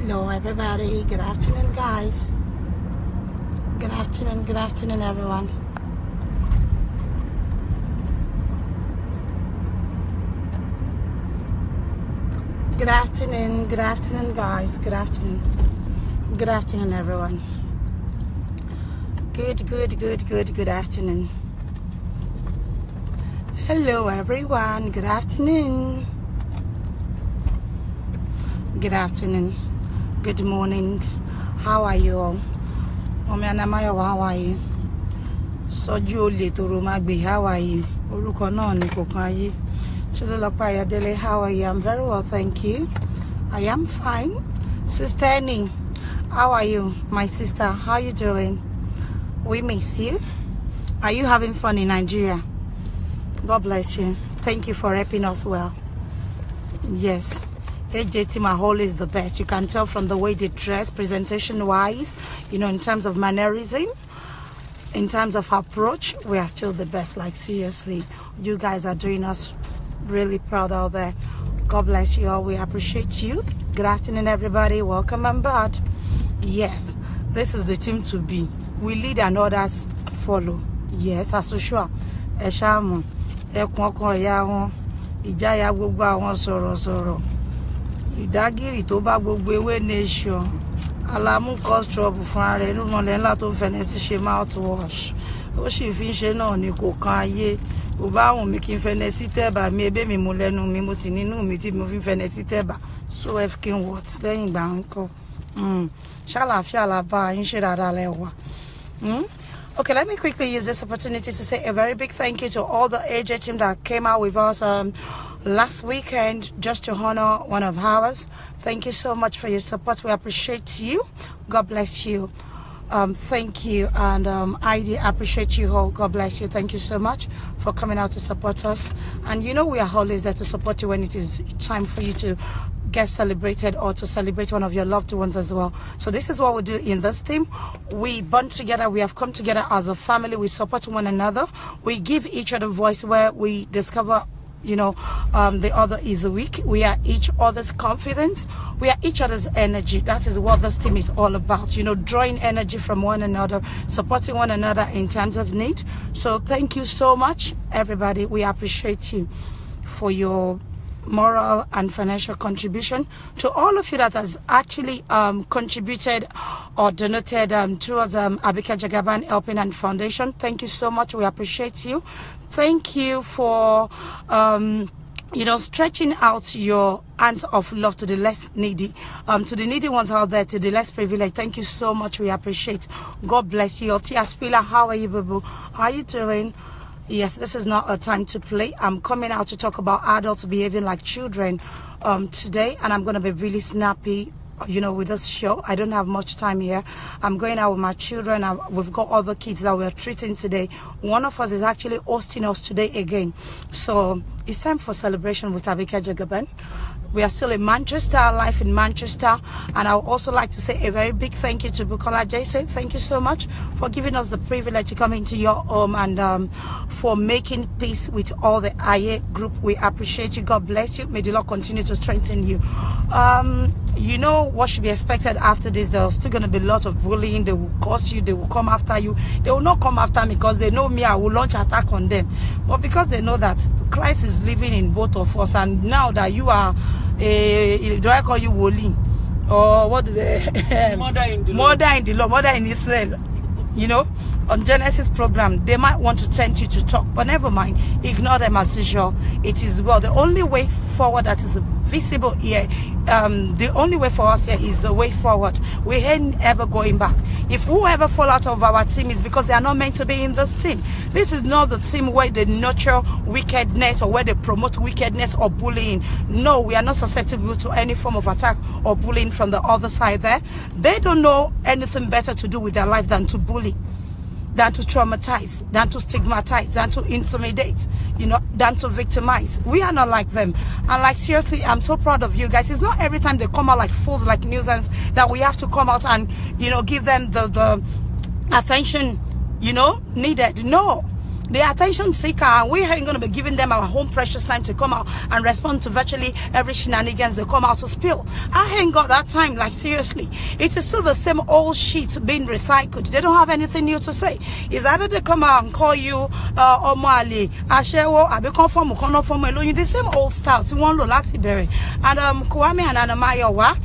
Hello everybody, good afternoon guys. Good afternoon everyone. Good afternoon guys, good afternoon everyone. Good afternoon. Hello everyone, good afternoon. Good morning. How are you all? How are you? Soju le toro magbe, how are you? Oruko na ni kokan aye. Chololopa Ayodele, how are you? I'm very well, thank you. I am fine. Sister Annie, how are you? My sister, how are you doing? We miss you. Are you having fun in Nigeria? God bless you. Thank you for helping us well. Yes. AJT Mahol is the best. You can tell from the way they dress, presentation-wise, you know, in terms of mannerism, in terms of approach, we are still the best. Like, seriously, you guys are doing us really proud out there. God bless you all. We appreciate you. Good afternoon, everybody. Welcome on board. Yes, this is the team to be. We lead and others follow. Yes, as usual. Eshamu, ekwoko ya won, ijaya gbogbo awon soro. Idagiri tó bá gbogbo ewé nation alamu cause trouble fún ara ẹ̀ nínú le ńlá tó fẹ́ni sí ṣe mouthwash ó sì fi ṣe náà ní kò kan ayé ó bá wùn mí kí n fẹ́ni sí tẹ́bà mi ebe mi mú lẹ́nu mi mo sì nínú mi tí mo fi fẹ́ni sí tẹ́bà so fkin what lẹ́yìn ìgbà ńkọ́ ṣàlàáfíà la bá yín ṣe dáadáa lẹ́wà. Okay, let me quickly use this opportunity to say a very big thank you to all the AJ team that came out with us last weekend just to honor one of ours. Thank you so much for your support. We appreciate you. God bless you. Thank you. And I appreciate you all. God bless you. Thank you so much for coming out to support us. And you know we are always there to support you when it is time for you to get celebrated or to celebrate one of your loved ones as well. So this is what we do in this team. We bond together. We have come together as a family. We support one another. We give each other voice where we discover, you know, the other is weak. We are each other's confidence. We are each other's energy. That is what this team is all about, you know, drawing energy from one another, supporting one another in times of need. So thank you so much, everybody. We appreciate you for your moral and financial contribution. To all of you that has actually contributed or donated towards Abike Jagaban Helping Hand Foundation, thank you so much. We appreciate you. Thank you for you know, stretching out your hands of love to the less needy, to the needy ones out there, to the less privileged. Thank you so much. We appreciate. God bless you. Tia Spila, how are you, boo? How are you doing? Yes, this is not a time to play. I'm coming out to talk about adults behaving like children today, and I'm going to be really snappy, you know, with this show. I don't have much time here. I'm going out with my children. We've got other kids that we're treating today. One of us is actually hosting us today again. So it's time for celebration with Abike Jagaban. We are still in Manchester, live in Manchester. And I would also like to say a very big thank you to Bukola Jesse. Thank you so much for giving us the privilege to come into your home and for making peace with all the Aye group. We appreciate you. God bless you. May the Lord continue to strengthen you. You know what should be expected after this. There's still going to be lots of bullying. They will curse you. They will come after you. They will not come after me because they know me. I will launch attack on them. But because they know that Christ is living in both of us, and now that you are do I call you Woli? Or what do they mother in the law, mother in Israel, you know, on Genesis program, they might want to tempt you to talk, but never mind, ignore them as usual. It is well. The only way forward that is visible here, the only way for us here is the way forward. We ain't ever going back. If whoever fall out of our team is because they are not meant to be in this team. This is not the team where they nurture wickedness or where they promote wickedness or bullying. No, we are not susceptible to any form of attack or bullying from the other side there. They don't know anything better to do with their life than to bully, than to traumatize, than to stigmatize, than to intimidate, you know, than to victimize. We are not like them. And like, seriously, I'm so proud of you guys. It's not every time they come out like fools, like nuisance, that we have to come out and, you know, give them the attention, you know, needed. No. the attention seeker, and we ain't going to be giving them our own precious time to come out and respond to virtually every shenanigans they come out to spill. I ain't got that time, like seriously. It is still the same old shit being recycled. They don't have anything new to say. It's either they come out and call you Omali, Ashewo, Abekonform, Ukonoform, Elonyi, the same old style. And Kwame and Anamayowa,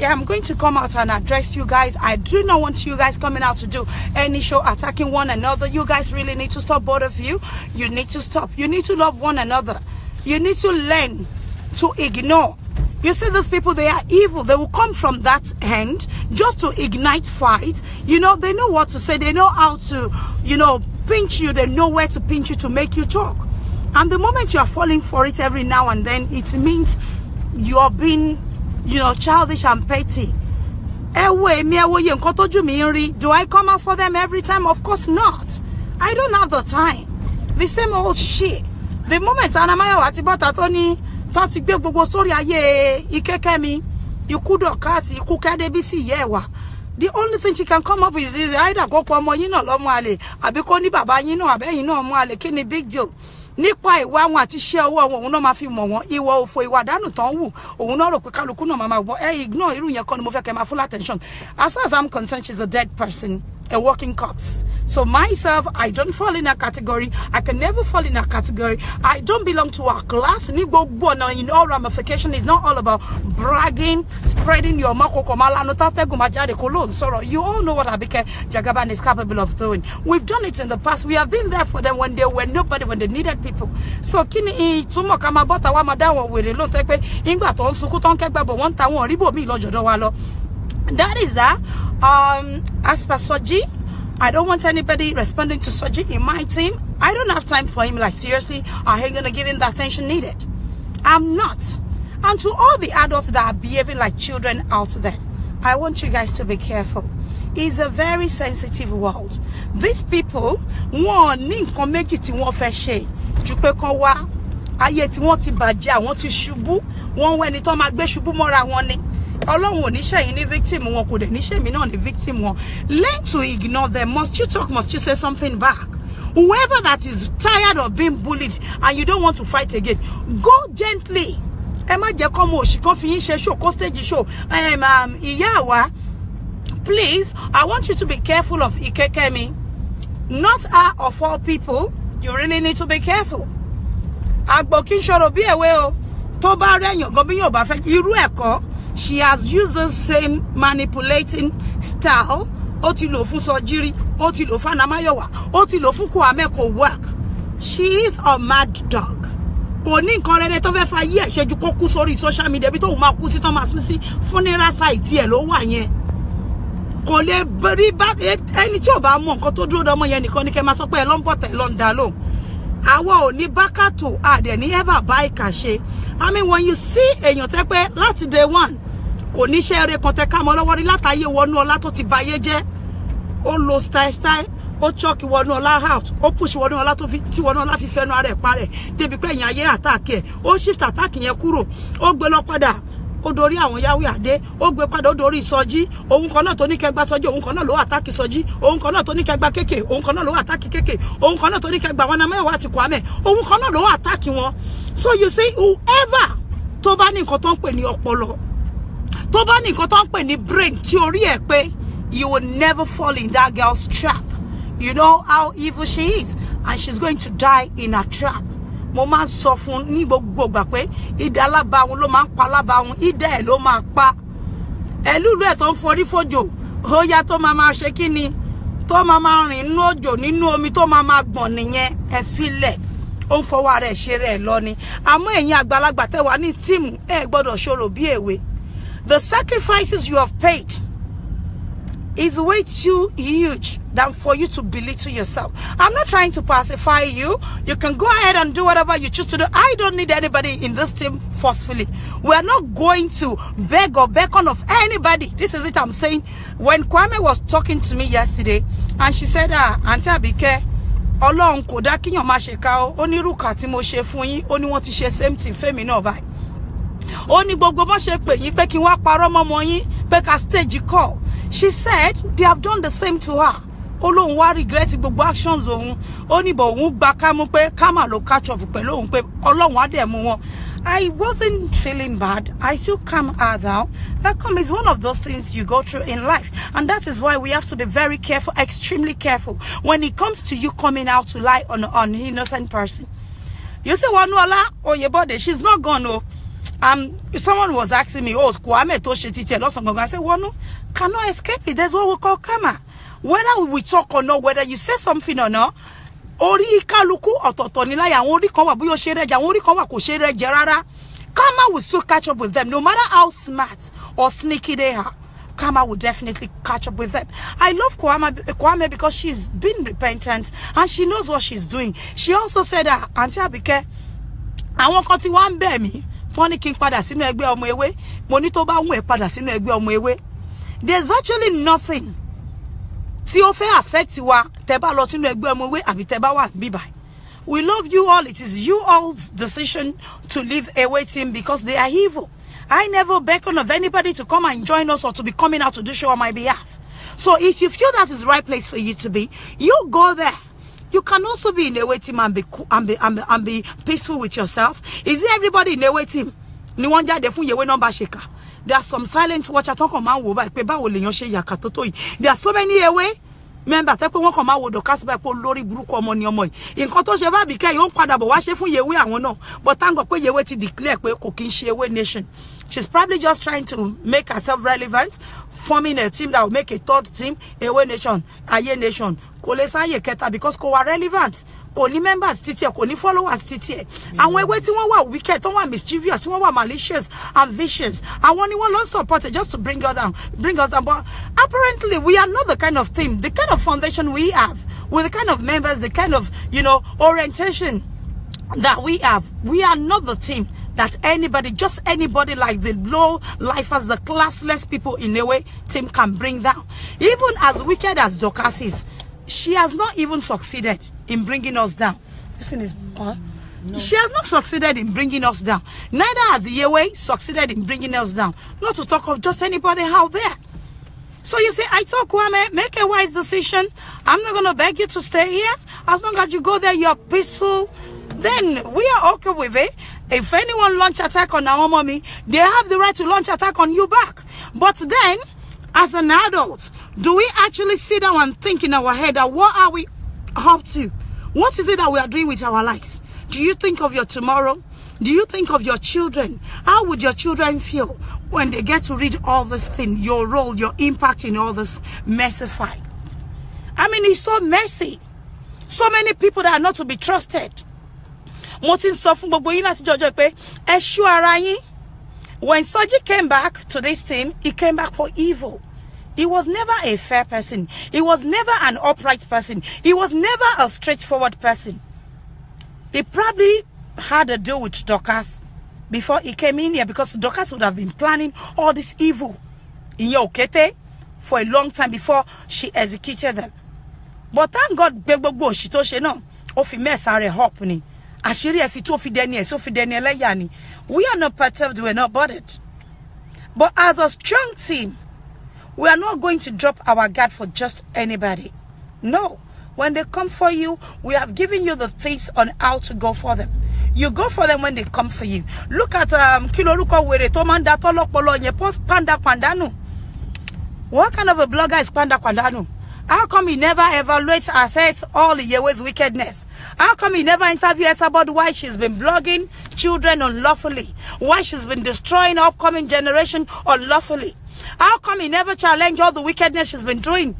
I'm going to come out and address you guys. I do not want you guys coming out to do any show attacking one another. You guys really need to stop, both of you. You need to stop. You need to love one another. You need to learn to ignore. You see, these people, they are evil. They will come from that end just to ignite fight. You know, they know what to say. They know how to, you know, pinch you. They know where to pinch you to make you talk. And the moment you are falling for it every now and then, it means you are being, you know, childish and petty. Do I come out for them every time? Of course not. I don't have the time. The same old shit. The moment Anamayo Atibata Tony thought to give Bobo story aye Ikekemi, you could not cast you cook ADBC yewa. The only thing she can come up with is either go kwa mo yino lomwale, abikoni baba yino abe yino mwale, kini big deal. Nípa ìwà wọn àti iṣẹ́ ọwọ́ wọn òun náà máa fi mọ̀ wọ́n ìwọ òfò ìwà dànù tán wù òun náà rò pé kálukú náà máa gbọ́ ignore irú yẹn kọ́ ni mo fẹ́ kẹ́ máa full attention. As far as I'm concerned, she's a dead person, a walking corpse. So myself, I don't fall in a category. I can never fall in a category. I don't belong to our class. In all ramification, it's not all about bragging, spreading your mouth. You all know what Abike Jagaban is capable of doing. We've done it in the past. We have been there for them when they were nobody, when they needed people. So kini tumo kama bota wa madawo we lo tepe ingba to nsuku ton kegba bo won ta won ribo mi lojodo wa lo. That is that. As per Soji, I don't want anybody responding to Soji in my team. I don't have time for him. Like seriously, I ain't gonna give him the attention needed. I'm not. And to all the adults that are behaving like children out there, I want you guys to be careful. It's a very sensitive world. These people want to make it in one fashion. Jupe kowa ayeti want ti baja, want to shubu, one when it on my best shubu mora one. Along one isha in victim one could initiate me on the victim one. Learn to ignore them. Must you talk? Must you say something back? Whoever that is tired of being bullied and you don't want to fight again, go gently. Emma Giacomo, she can finish a show, stage show. Iyawa, please, I want you to be careful of Ikekemi. Not her of all people. You really need to be careful. Agbokin shoro be away. Toba renyo gobiyo ba fe iru eko. She has used the same manipulating style. Otilo fun Sojiri, otilo fun Anamayowa, otilo fun Kwame work. She is a mad dog. Koni nkan rere to fe fa yi e seju ko ku sórí social media bi to ma ku si to ma sisi funeral site e lo wa yen. Kò lè bari ba ẹni tí ó bá mọ nǹkan tó dúró dọmọ yẹn nìkan ni kẹ́ máa sọ pé ẹ lọ ń bọ̀ tẹ̀ lọ ń dá lóhùn. Àwa ò ní bákàtò àdẹ̀ ní ever buy kàṣe. I mean, when you see èèyàn tẹ́ pé láti day one kò ní ṣe eré kan tẹ́ ká mọ́ lọ́wọ́ rí látàyè wọnú ọlá tó ti bayé jẹ́. Ó lo style ó chuck wọnú ọlá out, ó push wọnú ọlá tó fi tí wọnú ọlá fi fẹ́nu ara ẹ̀ parẹ́ débi pé èèyàn ayé attack ẹ̀ ó shift attack yẹn kúrò ó gbé lọ padà. Ó dorí àwọn Yahweh Adé, ó gbé padà ó dorí Sọjí, òun kan náà tó ní kẹgbà Sọjí, òun kan náà ló attack Sọjí, òun kan náà tó ní kẹgbà Kéké, òun kan náà ló attack Kéké, òun kan náà tó ní kẹgbà wọn Anamayowa àti Kwame, òun kan náà ló attack wọn. So you see, whoever tó bá ní nǹkan tó ń pè ní ọpọlọ, tó bá ní nǹkan tó ń pè ní brain tí orí ẹ̀ pé, you will never fall in that girl's trap. You know how evil she is, and she's going to die in a trap. Mo máa sọ fún ní gbogbo gbà pé ida alábàáhùn ló máa ń pa alábàáhùn, ida ẹ̀ ló máa pa. Ẹlúlu ẹ̀ tó ń forí fòjò, ó yá tó máa ṣe kíni, tó máa rìn nínú òjò nínú omi tó máa gbọ̀n nìyẹn, ẹ filẹ̀. Ó ń fọwọ́ ara ẹ̀ ṣeré ẹ̀ lọ ni. Àmọ́ ẹ̀yin àgbàlagbà tẹ́ wà ní tíìmù, ẹ gbọ́dọ̀ ṣòro bí èwe. The sacrifices you have paid is way too huge than for you to belittle yourself. I'm not trying to pacify you. You can go ahead and do whatever you choose to do. I don't need anybody in this team forcefully. We're not going to beg or beckon of anybody. This is it I'm saying. When Kwame was talking to me yesterday, and she said, Auntie Abike, Ọlọ́run kò dá kíyàn má ṣe ká o, ó ní rúkà tí mo ṣe fún yín, ó ní wọ́n ti ṣe same thing fẹ́mi náà báyìí. Ó ní gbogbo bó ṣe pè yín pé kí wọ́n parọ́ mọ́ ọmọ yín, pé ká stage call. She said they have done the same to her. ó lóun wá regret gbogbo actions òun ó ní bọ̀ òun gba kámú pé kámà ló catch up pẹ̀lú òun pé Ọlọ́run á dẹ̀ mú wọn. I wasn't feeling bad. I still come out now. That is one of those things you go through in life. And that is why we have to be very careful, extremely careful, when it comes to you coming out to lie on an innocent person. You say, Wanuala, oh, your body, she's not gone, oh. Someone was asking me, oh, Kwame Toshiti, I said, Wanu, cannot escape it. That's what we call karma. Whether we talk or not, whether you say something or not, ori kaluku ọ̀tọ̀ọ̀tọ̀ ni láyà àwọn orí kan wà bóyá ṣe reje àwọn orí kan wà kò ṣe reje rárá. Karma will still catch up with them no matter how smart or sneaky they are. Karma will definitely catch up with them. I love Kwame because she's been repentant and she knows what she's doing. She also said that Auntie Abike àwọn kan tí wọ́n bẹ̀ mí wọ́n ní kí n padà sínú ẹgbẹ́ ọmọ ewé mo ní tó bá wùn ẹ́ padà sínú ẹgbẹ́ ọmọ ewé. There's virtually nothing tí ó fẹ́ affect wa tẹ́ bá lọ sínú ẹgbẹ́ ọmọ ewé àbí tẹ́ bá wà bíbá. We love you all. It is you all's decision to leave away team because they are evil. I never beckon of anybody to come and join us or to be coming out to do show on my behalf. So if you feel that is the right place for you to be, you go there. You can also be in a way team and be peaceful with yourself. Is it everybody in a way team? There are some silent watchers. There are so many away. Remember, take one come out with the cast by Lori Bruco money or more. In Koto Sheva became young father, but watch for Yewe, I won't know. But thank God, Yewe to declare cooking Shewe nation. She's probably just trying to make herself relevant, forming a team that will make a third team, Yewe nation, Aye nation. Kolesa Yeketa because ko are relevant. Koni members titie, koni followers titie. And when waiting one wicked, one mischievous, one malicious and vicious. And one long supported just to bring us down. But apparently we are not the kind of team, the kind of foundation we have, with the kind of members, the kind of, orientation that we have. We are not the team that anybody, just anybody like the low lifers, the classless people in a way team can bring down. Even as wicked as Dorcas is, she has not even succeeded in bringing us down. Listen, no. She has not succeeded in bringing us down. Neither has Yewe succeeded in bringing us down. Not to talk of just anybody out there. So you say, I told Kwame, make a wise decision. I'm not going to beg you to stay here. As long as you go there, you're peaceful. Then we are okay with it. If anyone launch attack on our mommy, they have the right to launch attack on you back. But then, as an adult, do we actually sit down and think in our head that what are we up to? What is it that we are doing with our lives? Do you think of your tomorrow? Do you think of your children? How would your children feel when they get to read all this thing, your role, your impact in all this messy fight? I mean, it's so messy. So many people that are not to be trusted. When Soji came back to this team, he came back for evil. He was never a fair person. He was never an upright person. He was never a straightforward person. He probably had a deal with Dorcas before he came in here because Dorcas would have been planning all this evil in Yokete for a long time before she executed them. But thank God, she told she no, of mess are happening. We are not perturbed, we're not bothered. But as a strong team, we are not going to drop our guard for just anybody. No. When they come for you, we have given you the tips on how to go for them. You go for them when they come for you. Look at Kiloluko Were Tomanda Tolokpolo ye post Panda Pandanu. What kind of a blogger is Panda Pandanu? How come he never evaluates assess all Yewe's wickedness? How come he never interviews us about why she's been blogging children unlawfully? Why she's been destroying the upcoming generation unlawfully? How come he never challenged all the wickedness she's been doing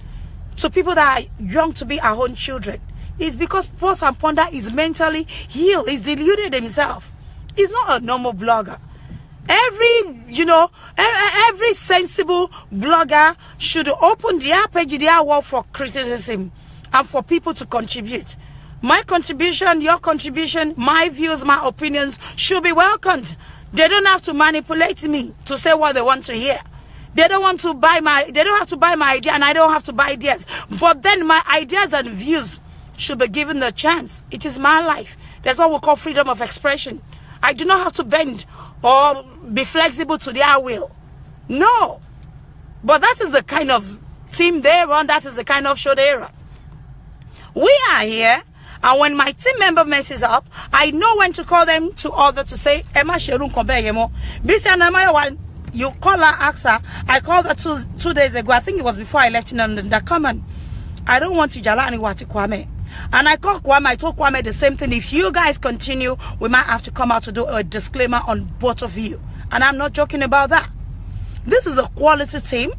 to people that are young to be our own children? It's because Post and Ponder is mentally healed. He's deluded himself. He's not a normal blogger. Every sensible blogger should open their page, their work for criticism and for people to contribute. My contribution, your contribution, my views, my opinions should be welcomed. They don't have to manipulate me to say what they want to hear. They don't have to buy my idea and I don't have to buy theirs. But then my ideas and views should be given the chance. It is my life. That's what we call freedom of expression. I do not have to bend or be flexible to their will. No. But that is the kind of team they run. That is the kind of show they run. We are here. And when my team member messes up, I know when to call them to order to say, Emma Sherun Kombeyemo. You call her, ask her. I called her 2 days ago. I think it was before I left in London. That come on. I don't want to Jalani Wati Kwame. And I called Kwame. I told Kwame the same thing. If you guys continue, we might have to come out to do a disclaimer on both of you. And I'm not joking about that. This is a quality team.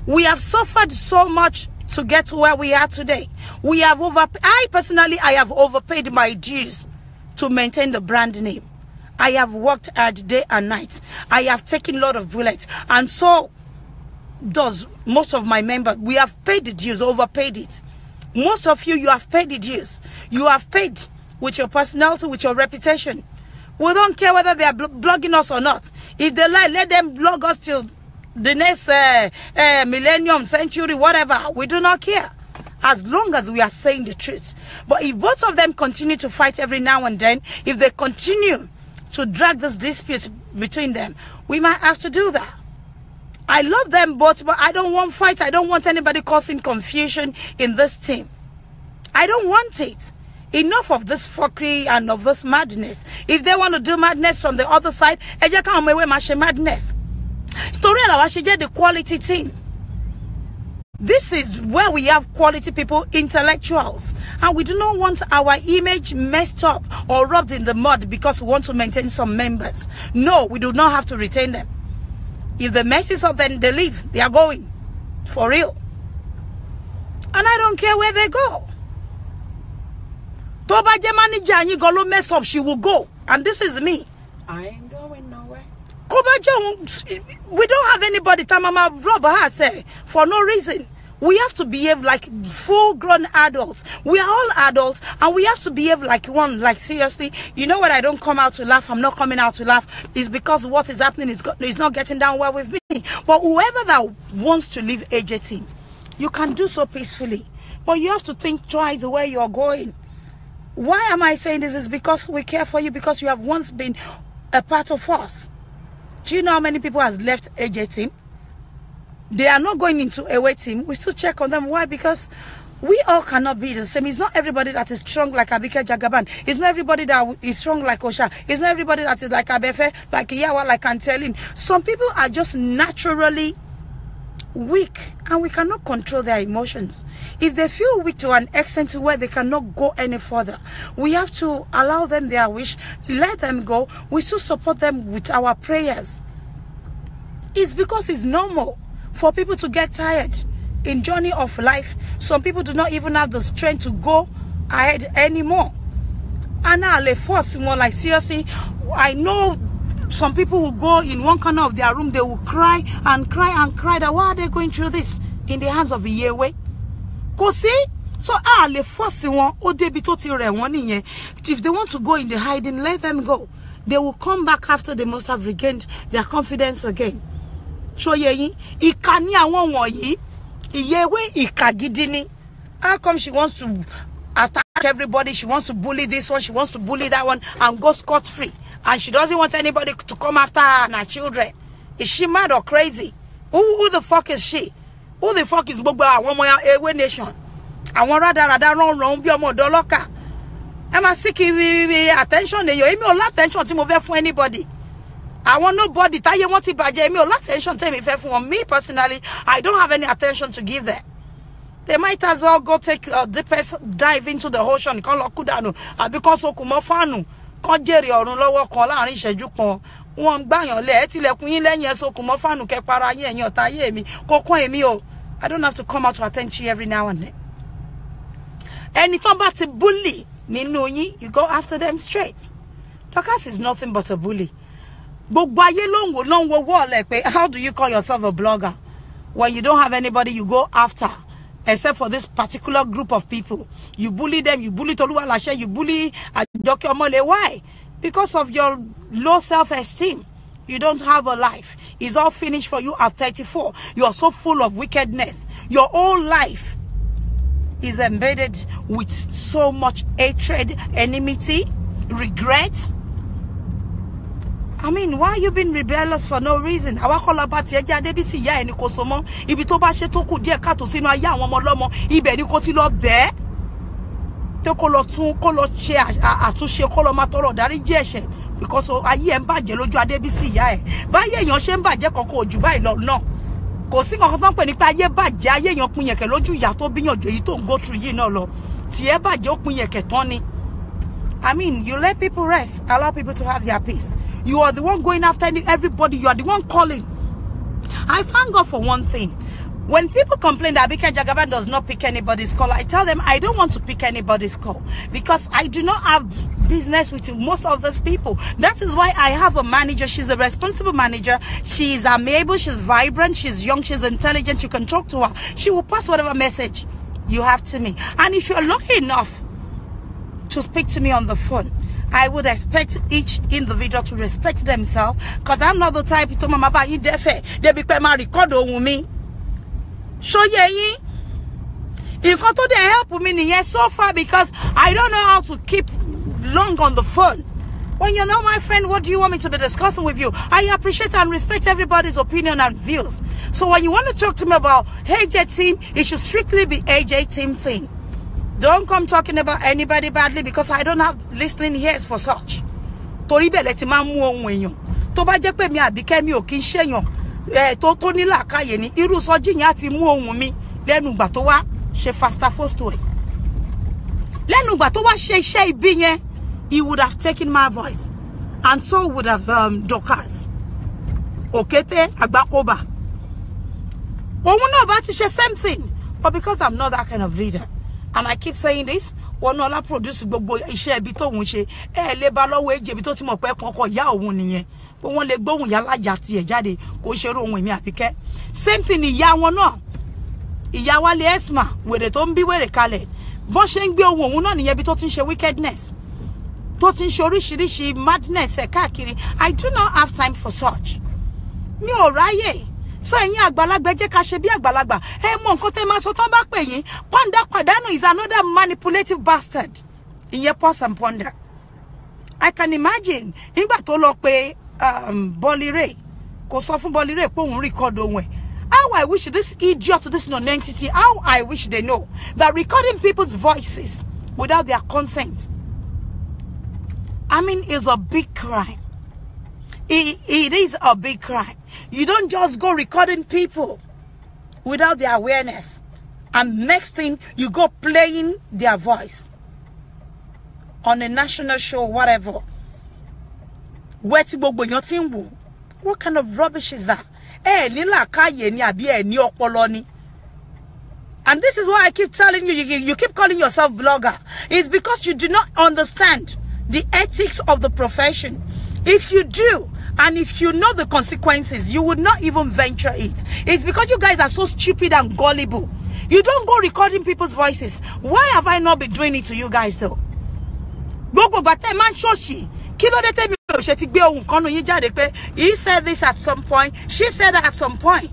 We have suffered so much to get to where we are today. We have I have overpaid my dues to maintain the brand name. I have worked hard day and night. I have taken a lot of bullets. And so does most of my members. We have paid the dues, overpaid it. Most of you have paid the dues. You have paid with your personality, with your reputation. We don't care whether they are blogging us or not. If they lie, let them blog us till the next millennium, century, whatever. We do not care. As long as we are saying the truth. But if both of them continue to fight every now and then, if they continue to drag this dispute between them, we might have to do that. I love them both, but I don't want fight. I don't want anybody causing confusion in this team. I don't want it. Enough of this fuckery and of this madness. If they want to do madness from the other side, madness. The quality team. This is where we have quality people, intellectuals. And we do not want our image messed up or rubbed in the mud because we want to maintain some members. No, we do not have to retain them. If the messes up, then they leave. They are going. For real. And I don't care where they go. Toba manager and you go mess up, she will go. And this is me. I ain't going nowhere. We don't have anybody Tamama rob her say for no reason. We have to behave like full-grown adults. We are all adults, and we have to behave like one. Like, seriously, you know what? I don't come out to laugh. I'm not coming out to laugh. It's because what is happening is not getting down well with me. But whoever that wants to leave AJ team, you can do so peacefully. But you have to think twice where you're going. Why am I saying this? Is because we care for you, because you have once been a part of us. Do you know how many people has left AJ team? They are not going into a away team. We still check on them. Why? Because we all cannot be the same. It's not everybody that is strong like Abike Jagaban. It's not everybody that is strong like Osha. It's not everybody that is like Abefe, like Yawa, like Antelin. Some people are just naturally weak, and we cannot control their emotions. If they feel weak to an extent to where they cannot go any further, we have to allow them their wish, let them go. We still support them with our prayers. It's because it's normal for people to get tired in journey of life. Some people do not even have the strength to go ahead anymore. And now they force more, like, seriously, I know some people will go in one corner of their room, they will cry and cry and cry that why are they going through this in the hands of the Yahweh? Cause see, so they force one, if they want to go in the hiding, let them go. They will come back after they must have regained their confidence again. So how come she wants to attack everybody? She wants to bully this one, she wants to bully that one, and go scot-free. And she doesn't want anybody to come after her and her children. Is she mad or crazy? Who the fuck is she? Who the fuck is Boba? One more away nation. I want rather wrong be a more doloka. Am I seeking attention? You give me a lot of attention to move for anybody. I want nobody. Tell you what, but me a lot of attention to me. For me personally, I don't have any attention to give them. They might as well go take a deepest dive into the ocean. Because Okumofanu, Conjeri or lower collar and Shajuko. One bang your leg, Queen Lenya Sokumofanu, Kepara, and your Tayemi, Coco Emio. I don't have to come out to attend to you every now and then. And it's about a bully. Ninoni, you go after them straight. Dorcas is nothing but a bully. How do you call yourself a blogger when you don't have anybody you go after except for this particular group of people? You bully them, you bully Toluwa Lashe, you bully Adoke Omole. Why? Because of your low self-esteem. You don't have a life. It's all finished for you at 34. You are so full of wickedness. Your whole life is embedded with so much hatred, enmity, regret. I mean, why you been rebellious for no reason? Our call about ya debisi ya eni kosomo. Ibi to ba she to ku die ka to sinu aya awon omo lomo ibe ni ko ti lo be. tó kó lọ ṣe àtúnṣe kó lọ máa tọrọ dáríjì ẹ̀ṣẹ̀ because ayé ẹ̀ ń bàjẹ́ lójú Adébísí ìyá ẹ̀ báyé èèyàn ṣe ń bàjẹ́ kankan ojú báyìí lọ náà kò sí kankan tó ń pè ní pé ayé bàjẹ́ ayé èèyàn pin yẹ̀kẹ́ lójú ìyá tó bíyànjú èyí tó ń go through yìí náà lọ tí ẹ bàjẹ́ ó pin yẹ̀kẹ́ tán ni. I mean, you let people rest, allow people to have their peace. You are the one going after everybody. You are the one calling. I thank God for one thing. When people complain that Abike Jagaban does not pick anybody's call, I tell them I don't want to pick anybody's call because I do not have business with most of those people. That is why I have a manager. She's a responsible manager. She is amiable. She's vibrant. She's young. She's intelligent. You can talk to her. She will pass whatever message you have to me. And if you're lucky enough to speak to me on the phone, I would expect each individual to respect themselves because I'm not the type to mama ba yin defe they be pe ma record ohun mi so ye yin nkan to dey help me niyen so far because I don't know how to keep long on the phone. When you're not my friend, what do you want me to be discussing with you? I appreciate and respect everybody's opinion and views. So when you want to talk to me about AJ team, it should strictly be AJ team thing. Don't come talking about anybody badly because I don't have listening ears for such. Torí bẹ́ẹ̀ lẹ ti máa mú ohun èèyàn. Tó bá jẹ́ pé mi Àbíkẹ́ mi ò kí ń ṣèyàn tó ní làákàyè ni irú Sọjí yẹn á ti mú ohun mi lẹ́nu ìgbà tó wá ṣe faster fosto ẹ̀. Lẹ́nu ìgbà tó wá ṣe iṣẹ́ ibi yẹn, he would have taken my voice and so would have Dorcas. Òkété Àgbákòbá. Òun náà bá ti ṣe same thing, but because I'm not that kind of leader. And I keep saying this, one all produce gbogbo iṣẹ́ ibi tó ń ṣe lè bá lọ́wọ́ eje ibi tó ti mọ̀ pé kankan ya òun nìyẹn pé wọ́n lè gbóhùn ya lájà ti ẹ̀ jáde kò ṣe ro ohun èmi Àbíkẹ́ same thing ìyá wọn náà ìyá wa le Esma wèrè tó ń bí wèrè kalẹ̀ bọ́n ṣe ń gbé ohun òun náà nìyẹn ibi tó ti ń ṣe wickedness tó ti ń ṣe oríṣiríṣi madness káàkiri. I do not have time for such. Mi ò ráyè. So ẹ̀yin àgbàlagbà jẹ́ ká ṣe bí àgbàlagbà mọ nǹkan tẹ́ máa sọ tán bá pè yín panda padano is another manipulative bastard. Ìyẹn pause and ponder. I can imagine nígbà tó lọ pé Bolire kò sọ fún Bolire pé òun record ohun ẹ̀. How I wish this idiot, this non-entity, how I wish they know that recording people's voices without their consent, I mean, is a big crime. It is a big crime. You don't just go recording people without their awareness. And next thing, you go playing their voice on a national show, whatever. What kind of rubbish is that? And this is why I keep telling you, you keep calling yourself blogger. It's because you do not understand the ethics of the profession. If you do, and if you know the consequences, you would not even venture it. It's because you guys are so stupid and gullible. You don't go recording people's voices. Why have I not been doing it to you guys though? He said this at some point. She said that at some point.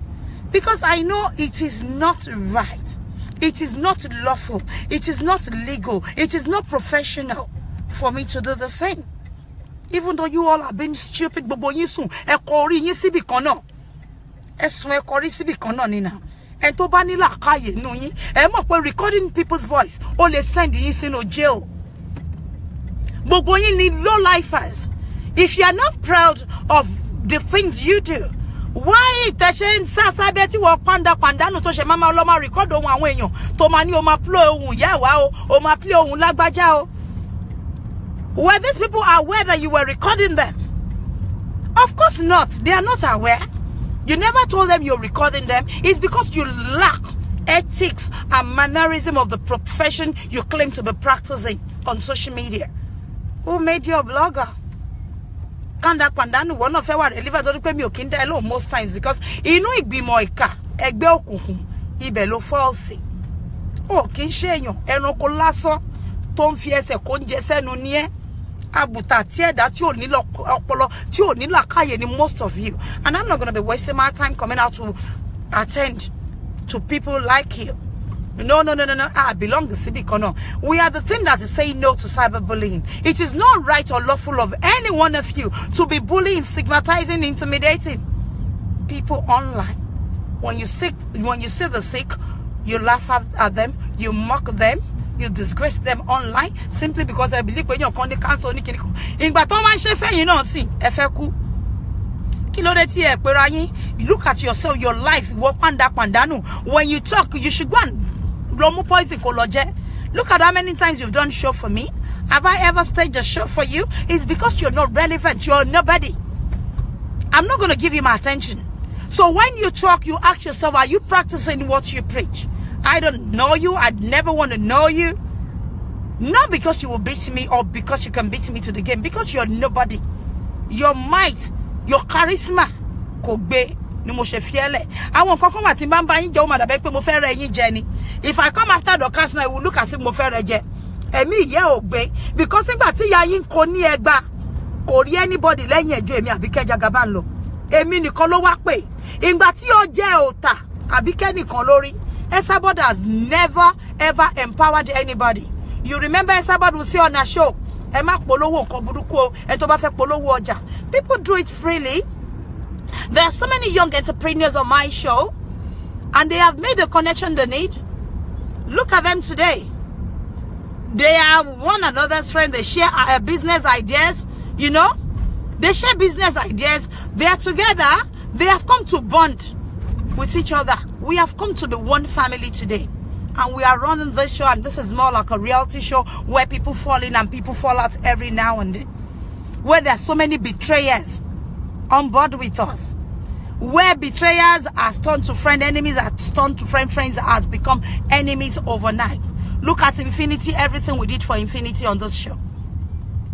Because I know it is not right. It is not lawful. It is not legal. It is not professional for me to do the same. Even though you all have been stupid, but and to banila kaye no yin recording people's voice or they send you in jail. But you need low lifers. If you are not proud of the things you do, why tashen sasa beti wo panda no to she mama lo ma record ohun awon eyan to ma ni o ma play ohun ya wa o ma play ohun lagbaja o. Were these people aware that you were recording them? Of course not. They are not aware. You never told them you're recording them. It's because you lack ethics and mannerism of the profession you claim to be practicing on social media. Who made you a blogger? Kanda pandanu one of our deliver to pay me okinde most times because inu igbimo ika egbe okunkun ibelo false. Oh, kin sheyan ẹranko lásán tó ń fi ẹsẹ̀ ko nje sẹ́nu ni e. Abuta tieda tí ò ní ọpọlọ tí ò ní làákàyè ni most of you, and I'm not going to be wasting my time coming out to attend to people like you. No. I belong to Civicono. We are the thing that is saying no to cyberbullying. It is not right or lawful of any one of you to be bullying, stigmatizing, intimidating people online. When you see the sick, you laugh at them, you mock them, You disgrace them online simply because I believe when you're con the cancel in but you know see you look at yourself, your life, when you talk, you should go and look at how many times you've done show for me. Have I ever staged a show for you? It's because you're not relevant, you're nobody. I'm not going to give you my attention. So when you talk, you ask yourself, are you practicing what you preach? I don't know you. I'd never want to know you. Not because you will beat me or because you can beat me to the game. Because you're nobody. Your might, your charisma, if I come after the cast, I will look as if because anybody Abike Jagaban lo. Abike Esabod has never ever empowered anybody. You remember Esabod will say on a show, people do it freely. There are so many young entrepreneurs on my show, and they have made the connection they need. Look at them today. They are one another's friends. They share business ideas, you know. They share business ideas. They are together. They have come to bond with each other. We have come to be one family today. And we are running this show, and this is more like a reality show where people fall in and people fall out every now and then. Where there are so many betrayers on board with us. Where betrayers are turned to friend, enemies are turned to friend, friends has become enemies overnight. Look at Infinity, everything we did for Infinity on this show.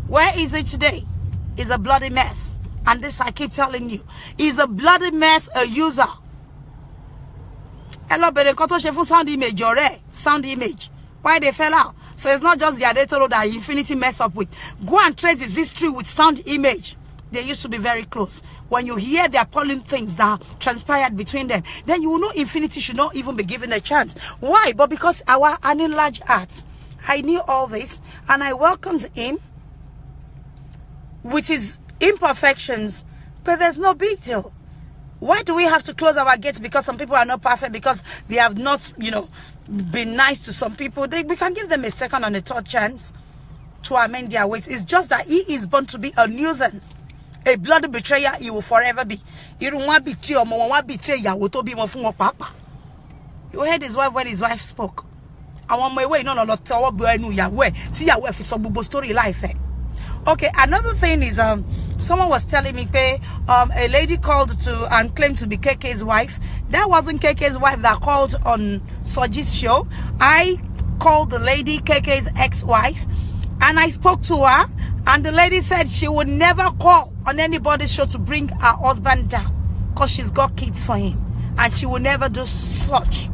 Where is it today? It's a bloody mess. And this I keep telling you. It's a bloody mess, a user. Hello, but sound image, sound image. Why they fell out? So it's not just the Adetoro that Infinity mess up with. Go and trace his history with sound image. They used to be very close. When you hear the appalling things that transpired between them, then you will know Infinity should not even be given a chance. Why? But because our enlarged heart, I knew all this and I welcomed him with his imperfections, but there's no big deal. Why do we have to close our gates because some people are not perfect, because they have not, you know, been nice to some people? We can give them a second and a third chance to amend their ways. It's just that he is born to be a nuisance. A bloody betrayer, he will forever be. You heard his wife when his wife spoke. Okay, another thing is someone was telling me a lady called to and claimed to be KK's wife. That wasn't KK's wife that called on Soji's show. I called the lady KK's ex-wife, and I spoke to her, and the lady said she would never call on anybody's show to bring her husband down because she's got kids for him, and she will never do such.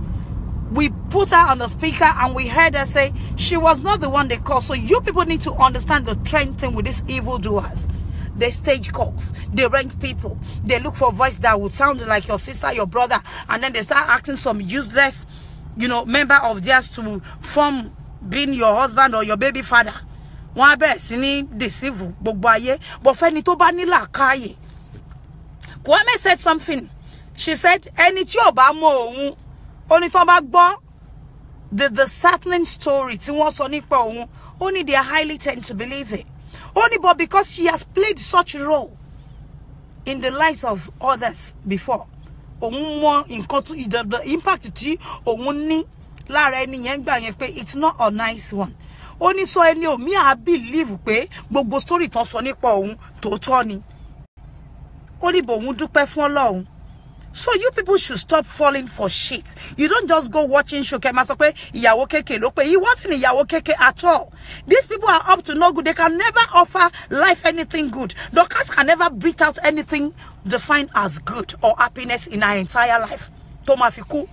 We put her on the speaker and we heard her say she was not the one they called. So you people need to understand the trend thing with these evildoers. They stage calls, they rank people, they look for a voice that would sound like your sister, your brother, and then they start acting some useless, you know, member of theirs to form being your husband or your baby father. One best deceive Bogbaye, but Fenitobanila Kaye. Kwame said something. She said, any choba mo only the saddening story only they highly tend to believe it. Only but because she has played such a role in the lives of others before. The impact it's not a nice one. Only so any me I believe gbogbo story ton so nipa ohun to to ni. Only bo ohun dupe fun Ọlọ́run. So you people should stop falling for shit. You don't just go watching show Kemasope Iyawo Keke Lope. He wasn't Iyawo Keke at all. These people are up to no good. They can never offer life anything good. The cats can never breathe out anything defined as good or happiness in her entire life. Tomafiku.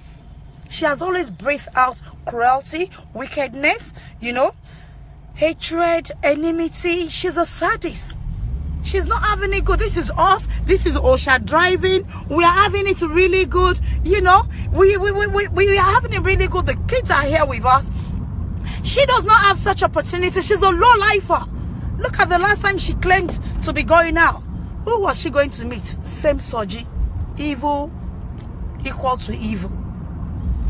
She has always breathed out cruelty, wickedness, you know, hatred, enmity. She's a sadist. She's not having it good. This is us. This is Osha driving. We are having it really good. You know, we are having it really good. The kids are here with us. She does not have such opportunity. She's a low lifer. Look at the last time she claimed to be going out. Who was she going to meet? Same Soji. Evil equal to evil.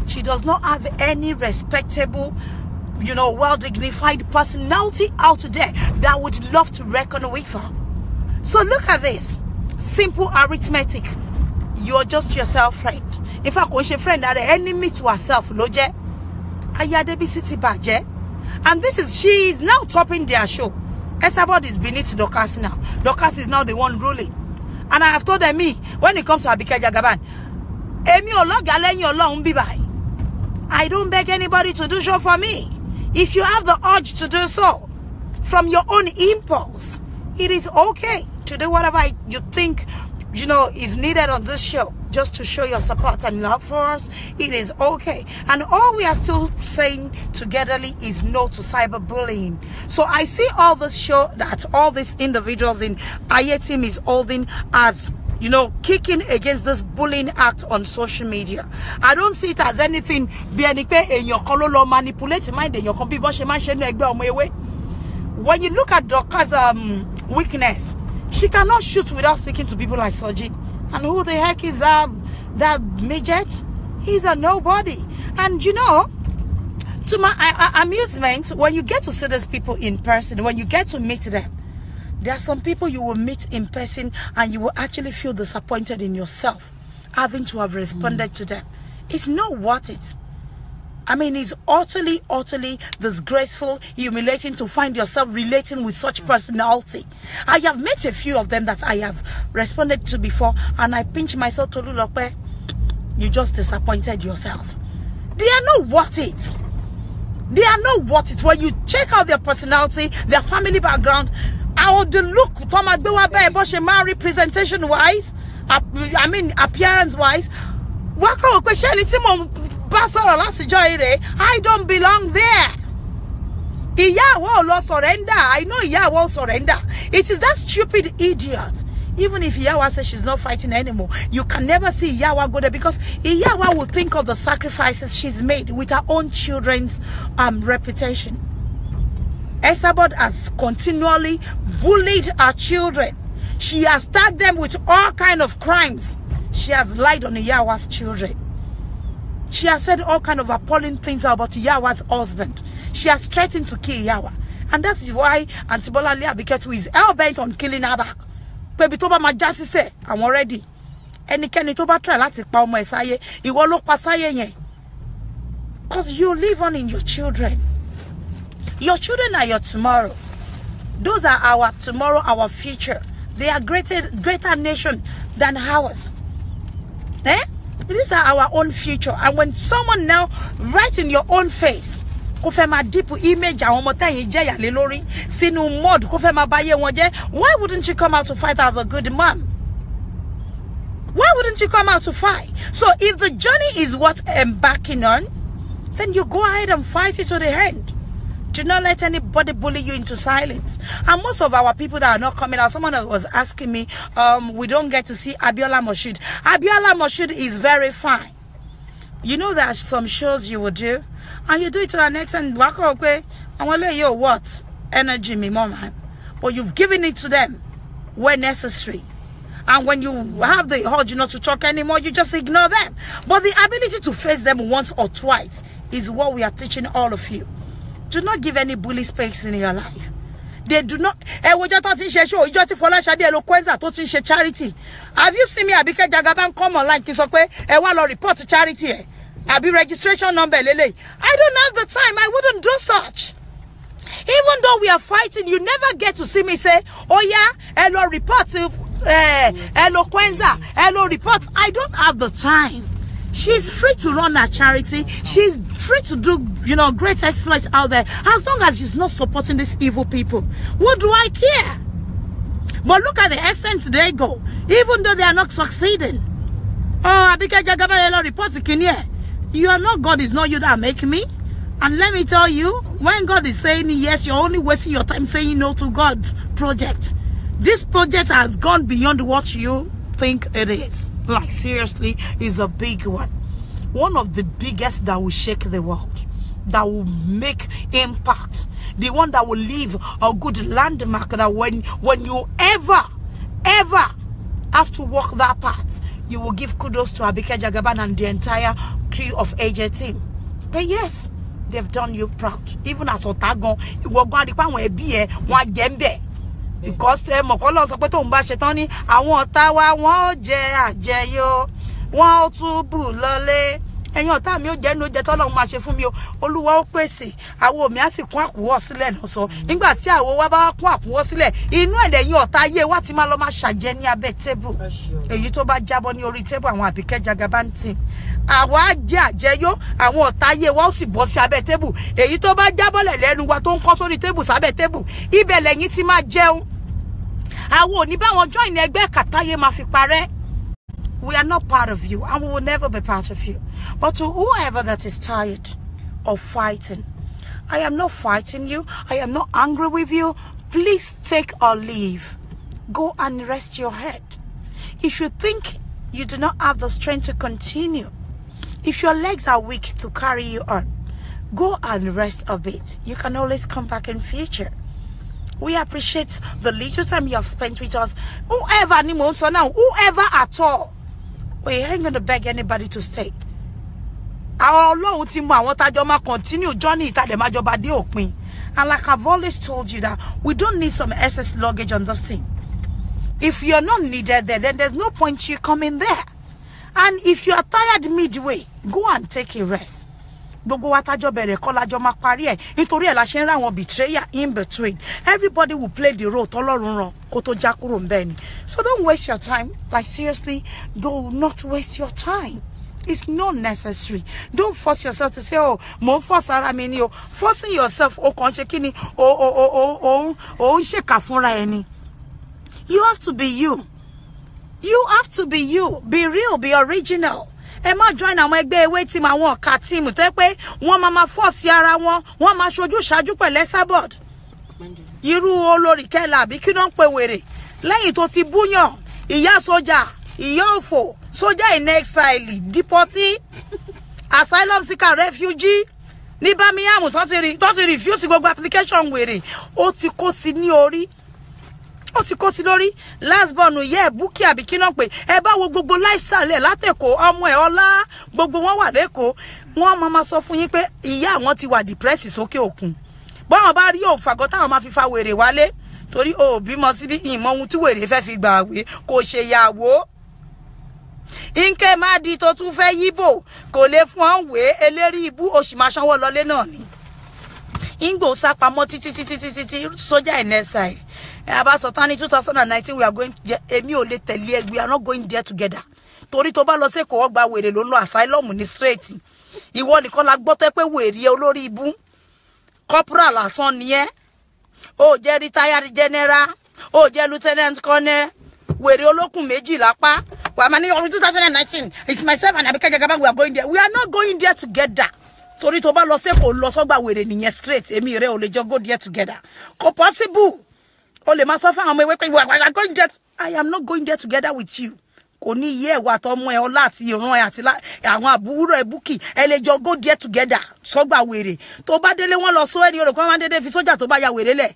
She does not have any respectable you know, well-dignified personality out there that would love to reckon with her. So look at this. Simple arithmetic. You're just yourself friend. In fact, when she friend are the enemy to herself, loje. Ayadebi City Baje. And she is now topping their show. Esabod is beneath Dorcas now. Dorcas is now the one ruling. And I have told them, when it comes to Abike Jagaban, I don't beg anybody to do show for me. If you have the urge to do so, from your own impulse, it is okay to do whatever you think, you know, is needed on this show, just to show your support and love for us. It is okay. And all we are still saying togetherly is no to cyberbullying. So I see all this show that all these individuals in Aye team is holding as, you know, kicking against this bullying act on social media. I don't see it as anything manipulating mind. When you look at Dorcas' weakness, she cannot shoot without speaking to people like Soji. And who the heck is that midget? He's a nobody. And you know, to my amusement, when you get to see these people in person, when you get to meet them, there are some people you will meet in person and you will actually feel disappointed in yourself having to have responded to them. It's not worth it. I mean, it's utterly, utterly disgraceful, humiliating to find yourself relating with such personality. I have met a few of them that I have responded to before, and I pinch myself to look up. You just disappointed yourself. They are not worth it. They are not worth it. When you check out their personality, their family background, how the look, representation wise, I mean appearance wise, I don't belong there. Iyawo will surrender. I know Iyawo will surrender. It is that stupid idiot. Even if Iyawa says she's not fighting anymore, you can never see Iyawa go there, because Iyawa will think of the sacrifices she's made with her own children's reputation. Esabod has continually bullied her children. She has tagged them with all kinds of crimes. She has lied on Iyawa's children. She has said all kinds of appalling things about Iyawa's husband. She has threatened to kill Iyawa. And that's why Antibola Abike is hell-bent on killing her back. Baby Toba Majasi say, I'm already. And Kenny Toba try to power my saye. You will look pasaye. Because you live on in your children. Your children are your tomorrow. Those are our tomorrow, our future. They are greater nation than ours. Eh? These are our own future. And when someone now right in your own face, why wouldn't you come out to fight as a good mom? Why wouldn't you come out to fight? So if the journey is what embarking on, then you go ahead and fight it to the end. Do not let anybody bully you into silence. And most of our people that are not coming out, someone was asking me, we don't get to see Abiola Moshood. Abiola Moshood is very fine. You know there are some shows you will do, and you do it to the next and walk away. I want to let you what? Energy, me mom, man. But you've given it to them when necessary. And when you have the urge not to talk anymore, you just ignore them. But the ability to face them once or twice is what we are teaching all of you. Do not give any bully space in your life. They do not. Have you seen me, Abike Jagaban, come online? Report to charity. Abi registration number. I don't have the time. I wouldn't do such. Even though we are fighting, you never get to see me say, oh yeah, hello report to hello Kwenza, hello report. I don't have the time. She's free to run her charity. She's free to do, you know, great exploits out there. As long as she's not supporting these evil people. What do I care? But look at the extent they go. Even though they are not succeeding. Oh, Abike Jagaban reports to Kenya. You are not God, is not you that make me. And let me tell you, when God is saying yes, you're only wasting your time saying no to God's project. This project has gone beyond what you think it is. Like seriously, is a big one. One of the biggest that will shake the world, that will make impact, the one that will leave a good landmark, that when you ever have to walk that path, you will give kudos to Abike Jagaban and the entire crew of AJ team. But yes, they've done you proud. Even as Otagon, you were going to go and be one jembe. Because Mokolo Sopoto Mbashetoni, I want Tawa, one Jayo, one to Bulale. And your time, you get no jet along much from you. Oluwa Kwesi, I will me ask quack was let so. In Gatia, Waba quack was let. In when the your taye, what's Maloma Shajenia Betebu. A Yutoba Jabon your table and Abike Jagaban thing. Awa Jayo, I want taye, was bossy Abetebu. A Yutoba Jabal and then what on console table, Sabetebu. Ibele Yitima Gel. I won't even join a beck at Taye Mafikare. We are not part of you, and we will never be part of you. But to whoever that is tired of fighting, I am not fighting you. I am not angry with you. Please take our leave. Go and rest your head. If you think you do not have the strength to continue, if your legs are weak to carry you on, go and rest a bit. You can always come back in future. We appreciate the little time you have spent with us. Whoever at all. We ain't going to beg anybody to stay. Our Lord will continue journey. And like I've always told you that we don't need some excess luggage on this thing. If you're not needed there, then there's no point you coming there. And if you are tired midway, go and take a rest. Betrayer in between. Everybody will play the role. So don't waste your time. Like seriously, do not waste your time. It's not necessary. Don't force yourself to say, oh, forcing yourself, you have to be you. You have to be you. Be real, be original. Emma join our waiting my one cat team to take one mama force yara one ma shoju shaju pele sabod. Iru olori kela bi ki don pe were. Lẹ́yìn tó ti buyan, ìyá soja, ìyá òfò, soja in exile, deportee, asylum seeker, refugee. Ní Birmingham tó ti refuse gbogbo application were. Ó ti kó sí ní orí. Ó ti kó sí lórí. Last born ye Buki Abike náà pé ẹ bá wo gbogbo lifestyle ẹ látẹ̀kọ́ ọmọ ẹ ọlá gbogbo wọn wà lẹ́kọ̀ọ́ wọn máa sọ fún yín pé ìyá àwọn ti wà depressed sókè òkun bọ́n bá rí òfàgọ́ táwọn máa fi fa wèrè wálé torí ó bímọ síbí ìmọ̀ ohun tí wèrè fẹ́ fi gbà wé kò ṣe yàwó inke má di tó tún fẹ́ yíbò kò lè fún ọ́n wé eléri ibú oṣù máa sanwó lọlé náà ni Ingo sapamo titi soja in exile. About Sotani 2019 we are going emi o le tele we are not going there together. Tori to ba lo se ko gba were lo asylum ni straight. Iwo nìkan la gbọ́ tó pé wèrè olórí ibú. Corporal asan ni e. O je retired general, o je lieutenant colonel. Wèrè olókùn méjì lápá. Wa mani 2019 it's myself and Abike Jagaban we are going there. We are not going there together. Tori to ba lo se ko lo so gba wèrè nìyẹn straight. Èmi rẹ̀ ò lè jọ go there together. Ko possible. O le ma so fa àwọn we are going there. I am not going there together with you. Kò ní ye wa to mo e ọlá àti ìran e àti àwọn àbúrò e Bukky ẹ lè jọ go there together. So gba wèrè. Tó bá délé wọ́n lọ so ẹni oro kan ma dédé fi sójà tó bá ya wèrè lẹ̀.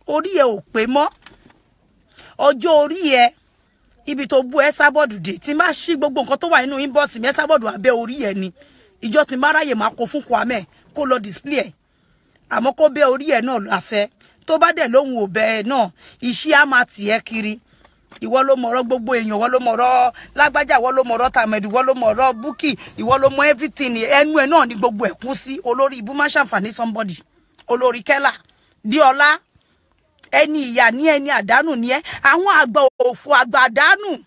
Orí ẹ ò pé mọ́. Ọjọ́ orí ẹ ibi tó bú ẹ sábọ̀dù dé. Tí má ṣí gbogbo nǹkan tó wà nínú inbox mi ẹ sábọ̀dù abẹ́ orí ẹ ni. Ìjọ tí má ráyè má kó fún Kwame kó lọ display ẹ. Àmọ́ kó bẹ́ orí ẹ náà ló afẹ́. Tó bá dé lóhun ò bẹ́ náà iṣẹ́ á máa tì ẹ́ kiri. Ìwọ ló mọ̀rọ̀ gbogbo èèyàn, ìwọ ló mọ̀rọ̀ lágbájá, ìwọ ló mọ̀rọ̀ Tàmẹ̀dù, ìwọ ló mọ̀rọ̀ Bukky, ìwọ ló mọ̀ everything. Ẹnu ẹ náà ni gbogbo ẹ̀ kún sí. Olórí ibú má ṣàǹfààní somebody. Olórí Kẹ́là, Díọlá, ẹni ìyà ní ẹni àdánù ní ẹ. Àwọn àgbà òfò àgbà àdánù.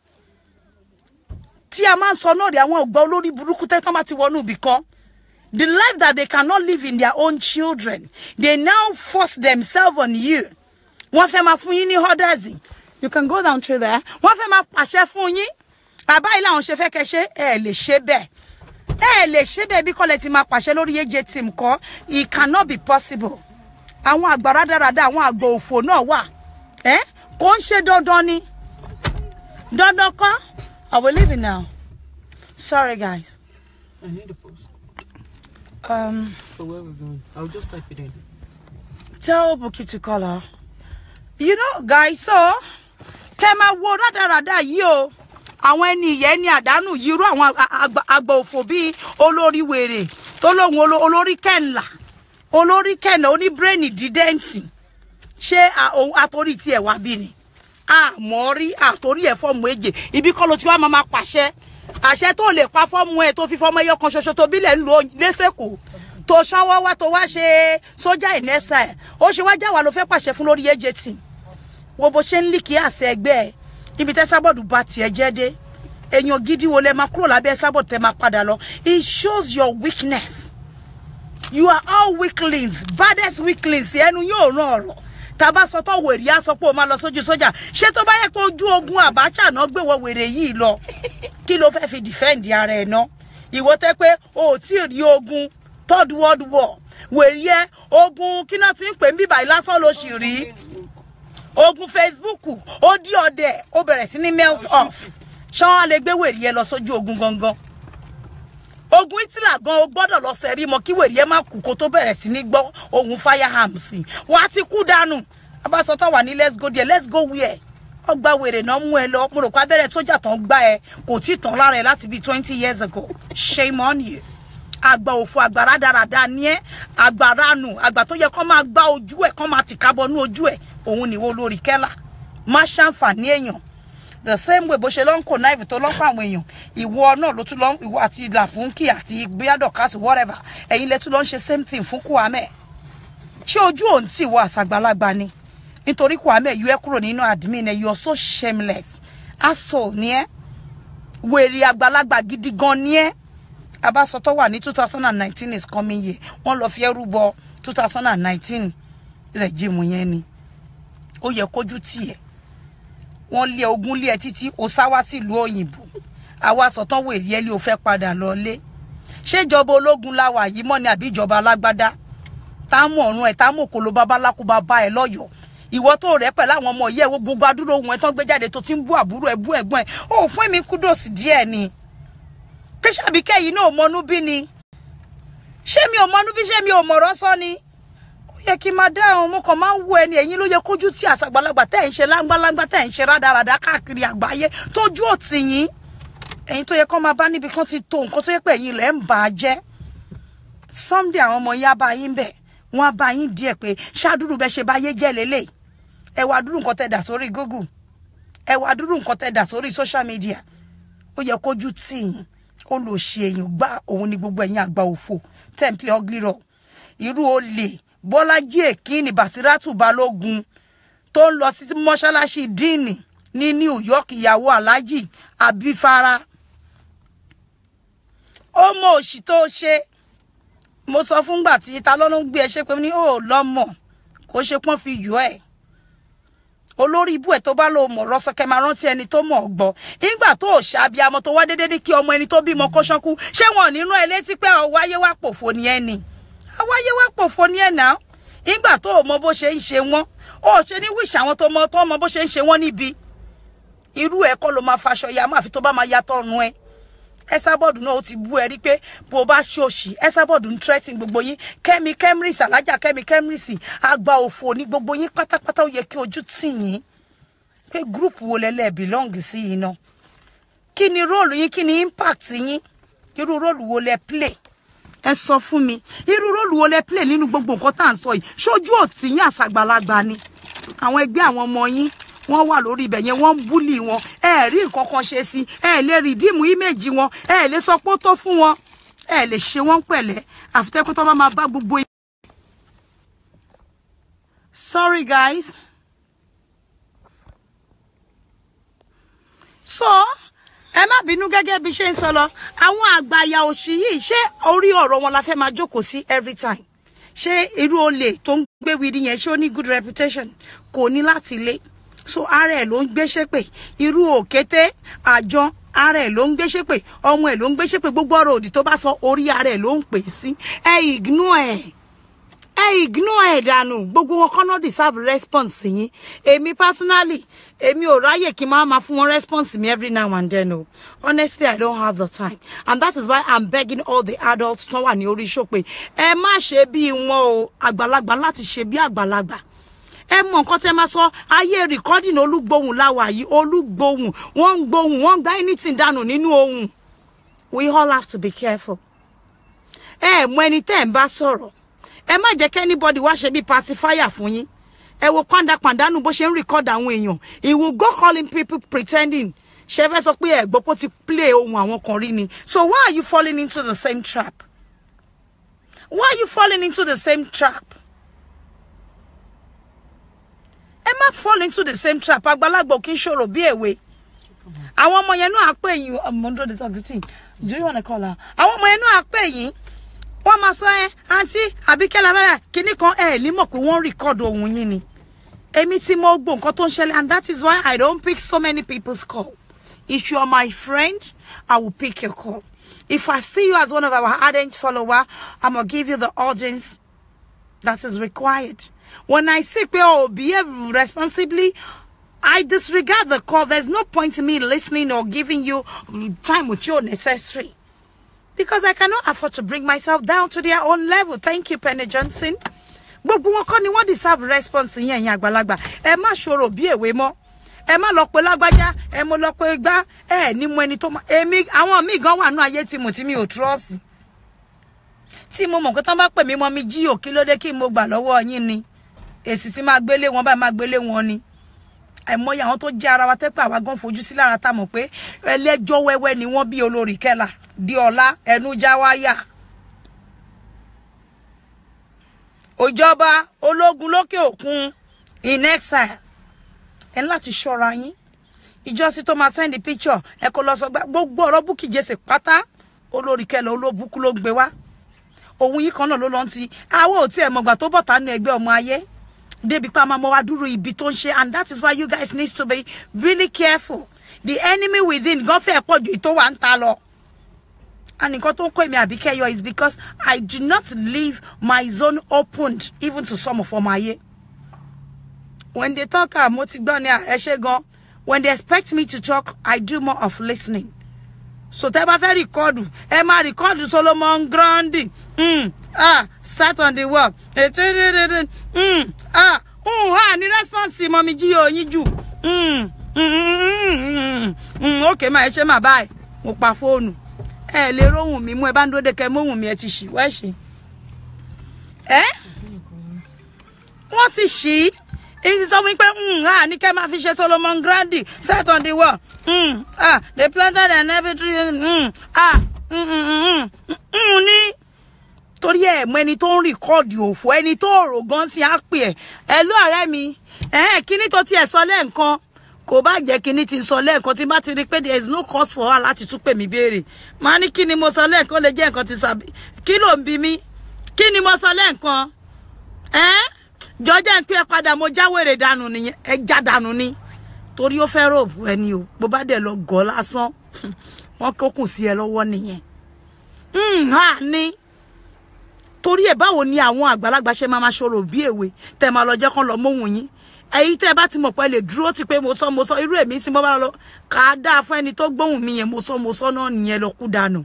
Tí a máa ń sọ náà rí àwọn àgbà olórí burúkú tẹ́ tán bá ti wọnú ibì kan. The life that they cannot live in their own children, they now force themselves on you. Wọ́n fẹ́ máa fún yín ní orders. You can go down through there. Wọ́n fẹ́ máa pàṣẹ fún yín. Bàbá ilé àwọn ṣe fẹ́ kẹ́ ṣe ẹ lè ṣe bẹ́ẹ̀. Ẹ lè ṣe bẹ́ẹ̀ bí kọ́lẹ̀ ti máa pàṣẹ lórí AJ team kọ́. It cannot be possible. Àwọn àgbà rádaràda, àwọn àgbà òfò náà wà. Kò ń ṣe dandan ni. Dandan kọ́. I will leave it now. Sorry guys. I need a post. For where we're going. I'll just type it in. Tell Bukky to call her. You know, guys, so Kema wo radarada yi o. Àwọn ẹni yẹn ni àdánù yìí ru àwọn àgbà òfò bí olórí wèrè tó lóhun olórí Kenla olórí kẹ́nà oní brain didenti ṣé àtòrí tí ẹ wá bí ni mọ́rí àtòrí ẹ̀ fọ́ọ̀mù èjè ibi kọ́ ló ti wá máa pàṣẹ àṣẹ tó lè pa fọ́ọ̀mù ẹ̀ tó fi fọ́ọ̀mù ẹyọ kan ṣoṣo tó bílẹ̀ ń lo lẹ́sẹ̀kù tó ṣánwọ́ wá tó wá ṣe sójà ìnẹ́sà ẹ̀ ó ṣe wá jáwà ló fẹ́ pàṣẹ fún lórí AJT wo bó ṣe ń líkì àṣẹ ẹgbẹ́ ẹ̀ ibi tẹ́ Sábọ̀dù bá tiẹ̀ jẹ́ dé èèyàn gidi wo lẹ máa kúrò lábẹ́ Sábọ̀dù tẹ́ máa padà lọ. It shows your weakness. You are all weaklings, baddest weaklings. Ẹnu yóò ràn ọ̀rọ̀ tàbá sọ tó wèrè á sọ pé o máa lọ sójú sójà ṣé tó bá yẹ pé ojú ogun Abacha náà gbé wọ wèrè yìí lọ kí ló fẹ́ fi defend ara ẹ̀ náà ìwọ tẹ́ pé o ò tí ì rí ogun Third World War wèrè yẹ ogun kí náà ti ń pè ń bíbà lásán ló sì rí ogun Facebook ó dí ọdẹ ó bẹ̀rẹ̀ sí ní melt off ṣán á lè gbé wèrè yẹ lọ sójú ogun gangan ogun Hitler gan o gbọ́dọ̀ lọ sẹ́rí mọ́ kí wèrè yẹ má kú kó tó bẹ̀rẹ̀ sí ní gbọ́ ohun firearms wà á ti kú dànù abásọtọ̀ wà ní let's go there let's go where ọgbà wèrè náà mú ẹ lọ mo rò pé abẹ́rẹ́ sójà tán gbá ẹ kò tí tán lára ẹ láti bí 20 years ago shame on you àgbà òfò àgbà rádaràda ní ẹ àgbà ránù àgbà tó yẹ kó máa gbá ojú ẹ kó máa tìkábọ̀ ní ojú ẹ òun nìwọ lórí kẹ́là má ṣàǹfààní èèyàn the same way bó ṣe lọ ń kó knife tó lọ́pọ̀ àwọn èèyàn ìwọ náà ló tún lọ ìwọ àti ìlà fún kí àti gbéyàdọ̀kásì whatever ẹ̀yin lẹ tún lọ ń ṣe same thing fún Kwame ṣé ojú òun tí ìwọ àṣàgbàlagbà ni nítorí Kwame yọ ẹ kúrò nínú admin ẹ you are so shameless asshole ni ẹ wèrè àgbàlagbà gidi gan ni ẹ abásọtọ̀ wà ní 2019 is coming year wọ́n lọ fi ẹrú bọ 2019 regime yẹn ni ó yẹ kójú tiẹ̀ wọ́n lé ogun lé ẹ títí ó sáwá sí ìlú òyìnbó àwa sọ̀tàn wèrè ẹ lé ó fẹ́ padà lọlé ṣé ìjọba ológun la wà yìí mọ́ ni àbí ìjọba alágbádá tá mú ọ̀run ẹ̀ tá mú kolo babaláku bàbá ẹ lọ́yọ̀ọ́ ìwọ tó rẹ̀ pẹ̀lú àwọn ọmọ yẹ̀ gbogbo adúrò ohun ẹ̀ tán gbé jáde tó ti ń bú àbúrò ẹ̀ bú ẹ̀gbọ́n ẹ̀ ó fún mi kúdòsì díẹ̀ ni pé Àbíkẹ́ yìí náà mọnú bí ni ṣé mi ò mọnú bí ṣé mi ò mọ̀rọ̀ sọ ni yẹ kí máa dá àwọn ọmọ kan máa ń wo ẹni ẹ̀yin ló yẹ kójú tí àṣàgbàlagbà tẹ́ ẹ̀ ń ṣe láńgbáláńgbá tẹ́ ẹ̀ ń ṣe rádaràdá káàkiri àgbáyé tójú òtì yín ẹ̀yin tó yẹ kó máa bá níbi kan ti tó nǹkan tó yẹ pé ẹ̀yin lẹ́ ń bà á jẹ́ someday àwọn ọmọ yín á bá yín bẹ̀ wọ́n á bá yín díẹ̀ pé ṣáàdúrú bẹ́ ṣe bá yé jẹ́ lélẹ̀ ẹ wá dúró nǹkan tẹ́ dà sórí Google ẹ wá dúró nǹkan tẹ́ dà sórí social media ó yẹ kójú tí yín ó lò ṣe èèyàn gbá òun ní gbogbo ẹ̀yin àgbà òfò temple ugly rock irú olè Bọ́lájí Èkínní Bàsírátù Balógun tó ń lọ sí mọ́ṣáláṣí díìnì ní New York ìyàwó Alhaji Abifara ó mọ òṣì tó ṣe mo sọ fún gbà tí ta ló ń gbé ẹ ṣe pé ní ó lọ́mọ kó ṣe pọ́n fi yọ ẹ̀ olórí ibú ẹ̀ tó bá lò mọ̀ rọ́sọ́kẹ́ máa rántí ẹni tó mọ̀ gbọ́ nígbà tó ṣàbíamọ tó wá dédé ní kí ọmọ ẹni tó bímọ kó ṣánkú ṣé wọn nínú ẹ létí pé ọwáyé wá pòfo ni ẹni àwáyé wá pòfo ní ẹ̀nà nígbà tó mọ bó ṣe ń ṣe wọ́n ó ṣe ní wíṣ àwọn tó mọ bó ṣe ń ṣe wọ́n níbi irú ẹ̀ kọ́ ló máa faṣọ ya máa fi tó bá máa yàtọ̀ ọ̀run ẹ Esabod náà ó ti bú ẹ rí pé bó bá ṣòṣì Esabod ń threaten gbogbo yín Kẹ́mi Kemris alájà Kẹ́mi Kemris àgbà òfò ní gbogbo yín pátápátá ó yẹ kí ojú tì yín pé group wo lẹ́lẹ́ belong sí yín náà kí ni role yín kí ni impact yín irú role wo lẹ play ẹ sọ fún mi irú role wo lẹ play nínú gbogbo nǹkan tá à ń sọ yìí ṣojú òtí yín àṣàgbàlagbà ni àwọn ẹgbẹ́ àwọn ọmọ yín wọ́n wà lórí ibẹ̀ yẹn wọ́n ń búlì wọn ẹ rí nǹkan kan ṣe sí ẹ lè redeem image wọn ẹ lè sọ pé ó tó fún wọn ẹ lè ṣe wọ́n pẹ̀lẹ́ àfitẹ́kọ́ tó bá máa bá gbogbo. Sorry guys. So ẹ má bínú gẹ́gẹ́ bí ṣe ń sọ lọ àwọn àgbàyà òṣì yìí ṣé orí ọ̀rọ̀ wọn la fẹ́ máa jókòó sí every time ṣé irú olè tó ń gbé wiri yẹn ṣé ó ní good reputation kò ní láti lé so ara ẹ̀ ló ń gbé ṣépè irú òkété àjọ ara ẹ̀ ló ń gbé ṣépè ọmọ ẹ̀ ló ń gbé ṣépè gbogbo ọ̀rọ̀ òdì tó bá sọ orí ara ẹ̀ ló ń pè sí ẹ ignore ẹ̀ dànù gbogbo wọn kọ́nà deserve response yín èmi personally èmi ò ráyè kí máa fún wọn response mi every now and then o honestly I don't have the time and that is why I'm begging all the adults tó wà ní orí show pé ẹ má ṣe bí wọn o àgbàlagbà láti ṣe bí àgbàlagbà ẹ mọ nǹkan tẹ́ máa sọ ayé recording olúgbóhùn láwa yìí olúgbóhùn wọ́n ń gbóhùn wọ́n ń gba anything dànù nínú ohùn we all have to be careful ẹ mọ ẹni tẹ́ ń bá sọ̀rọ̀ ẹ má jẹ́ kí anybody wá ṣe bí pacifier fún yín. Ẹ wo pandanu bó ṣe ń record àwọn èèyàn. He will go calling people pretending. Ṣé fẹ́ sọ pé ẹ gbọ́ pé ti play ohun àwọn kan rí ni. So why are you falling into the same trap? Why are you falling into the same trap? Ẹ má fall into the same trap. Àgbàlagbà kì í ṣòro bí èwe. Àwọn ọmọ yẹn náà pè yín, I'm under the talk the thing. Do you want to call her? Àwọn ọmọ yẹn náà pè yín. Wọ́n máa sọ aunty Abike la kíní kan ní mọ̀ pé wọ́n record ohun yín ni. Èmi tí mo gbọ́ nǹkan tó ń ṣẹlẹ̀, and that is why I don't pick so many people's call. If you are my friend, I will pick your call. If I see you as one of our ardent followers, I'm going to give you the audience that is required. When I see people behave responsibly, I disregard the call. There's no point in me listening or giving you time with you necessary. Because I cannot afford to bring myself down to their own level. Thank you, Penny Johnson. But what deserve response in yan àgbàlagbà. Ẹ má ṣòro bí èwe mọ́. Ẹ má lọ pé lágbájá, ẹ mo lọ pé gbá, ní mo ẹni tó ma. Èmi àwọn mi gan wà nú ayé tí mi ò trust. Tí mo mọ̀ pé tán bá pè mí mọ́ mi jí ò kí ló dé kí mo gbà lọ́wọ́ yín ni. Èsì tí máa gbélé wọn báyìí máa gbélé wọn ni. Àìmọye àwọn tó jẹ́ ara wa tẹ́ pé àwa gan fojú sí lára tá mọ̀ pé ẹlẹ́jọ́ wẹ́wẹ́ ni wọ́n bí olórí kẹ́là di ọ̀la ẹnu já wáyà. Òjọba ológun lókè òkun in exile. Ẹ láti ṣọ́ra yín. Ìjọsí tó máa send the picture ẹ kó lọ sọ gbogbo ọ̀rọ̀ Bukky Jesse pátá olórí kẹ́là olóbùkú ló gbé wá. Òun yìí kan náà ló lọ ti àwọ̀ ò tí ẹ mọ̀gbà tó bọ̀tà nínú ẹgbẹ́ ọmọ ayé. Débi pa máa mọ wá dúró ibi tó ń ṣe, and that is why you guys need to be really careful. The enemy within gan fẹ́ pọ̀ ju ìtò wà ń ta lọ. And nǹkan tó ń kọ́ èmi Abike yọ is because I do not leave my zone opened even to some of them ayé. When they talk, mo ti gbọ́ ni ẹ ṣé gan. When they expect me to talk, I do more of listening. So tẹ́ bá fẹ́ record, ẹ máa record Solomon Grandi. Start on the work. Ní response mommy jí o yín jù. Okay, ma ẹ ṣé ma bye. Mo pa fóònù. Ẹ lè rohun mi mú ẹ bá ń dóde kẹ́ mohun mi ẹ ti ṣì wá ṣe. Wọ́n ti ṣì. Èmi ti sọ wí pé ní kẹ́ máa fi ṣe Solomon Grandi. Start on the work. They planted an every tree. Ní torí ẹ mọ ẹni tó ń record òfò ẹni tó rò gan sí á pè ẹ ẹlú ọ̀rẹ́ mi kíní tó ti ẹ sọ lẹ́ǹkan kò bá jẹ́ kíní ti sọ lẹ́ǹkan tí bá ti rí pé there is no cause for her láti tún pè mí béèrè máa ní kíni mo sọ lẹ́ǹkan lè jẹ́ nǹkan ti sàbí kí ló ń bi mí kíni mo sọ lẹ́ǹkan jọjẹ́ ń pé ẹ padà mo jáwèrè dànù nìyẹn ẹ já dànù ni torí ó fẹ́ ròbù ẹni o bó bá dẹ̀ lọ gọ́ lásán wọ́n kókùn sí ẹ lọ́wọ́ nìyẹn ní torí ẹ báwo ni àwọn àgbàlagbà ṣe máa ṣòro bí èwe tẹ́ máa lọ jẹ́ kán lọ mohun yín èyí tẹ́ bá ti mọ̀ pé lè dúró ti pé mo sọ irú èmi sí mo bá lọ ká dáa fún ẹni tó gbóhùn mi yẹn mo sọ náà nìyẹn lọ kú dànù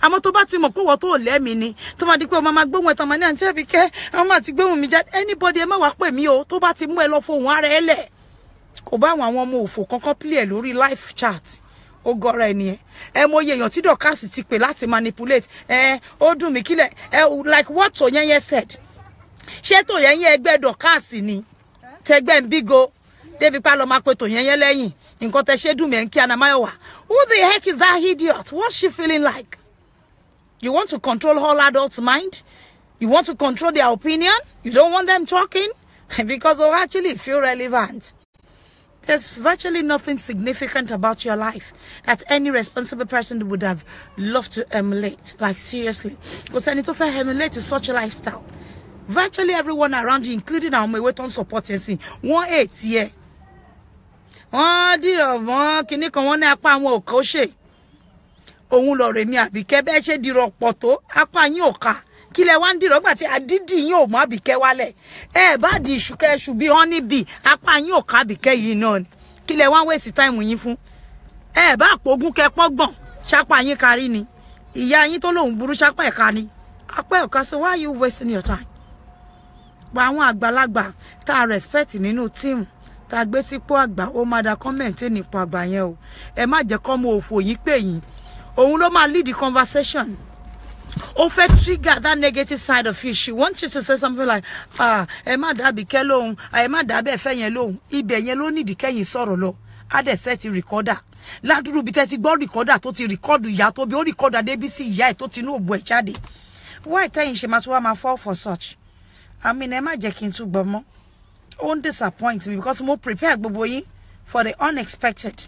àmọ́ tó bá ti mọ̀ pé wọ́n tó lẹ́mìí ni tó máa di pé ọmọ máa gbóhùn ẹ̀tàn máa ní àǹtí Àbíkẹ́ àwọn máa ti gbóhùn mi jáde anybody ẹ má wá pè mí o tó bá ti mú ẹ lọ fohùn ara ẹ lẹ̀ kò bá àwọn ọmọ òfò kankan play lórí live chat ó gọra ẹnìyẹn mo ye èèyàn tí dọkasi ti pè láti manipulate ó dùn mí kílẹ̀ like what to yẹn said ṣé tó yẹn ẹgbẹ́ dọkasi ni tẹgbẹ́ ń bígo débi pa lọ máa pe tó yẹn lẹ́yìn nǹkan tẹ ṣe dùn mí kí Anamayowa who the heck is that idiot what's she feeling like you want to control all adults mind you want to control their opinion you don't want them talking because they actually feel relevant. There's virtually nothing significant about your life that any responsible person would have loved to emulate. Like, seriously. Because I need to emulate such a lifestyle. Virtually everyone around you, including our Mewetton support and see 1/8 year. Kini kan wọ́n ní apá àwọn ò kò ṣe. Òun lọ remi Àbíkẹ́ bẹ́ẹ̀ ṣe dìrọ̀ pọ̀ tó apá yín ò ká. Kí lẹ wá ń dìrọ̀ gbà tí àdídì yín ò mọ Àbíkẹ́ wálẹ̀ bá di ìṣùkẹ́ṣù bí honey bee apá yín ò ká Àbíkẹ́ yìí náà ni kí lẹ wá ń waste time yín fún bá àpògùn kẹpọ́gbọ̀n ṣápá yín kárí ni ìyá yín tó lóhùn burú ṣápá ẹ̀ka ni apá ẹ̀ka so why are you wasting your time pa àwọn àgbàlagbà tá a respect nínú team tá a gbé sípò àgbà ó máa da comment nípa àgbà yẹn o ẹ má jẹ́ kọ́ mọ òfò yìí pè yín òun ló máa lead the conversation Ofe trigger that negative side of you. She wants you to say something like, Emma dabi kelong, Emma dabi efenye long, ibe yen lo ni di keyin sọ̀rọ̀ lo. Ade set recorder. Laduru bi te ti gbọ́ recorder tó ti record ìyá tó bí ó recorder débi sí ìyá ẹ̀ tó ti no bo ẹ̀ jáde. Why tell she must want my fall for such? I mean, Emma Jackin too, but more. Won't disappoint me because more prepared, boy, for the unexpected.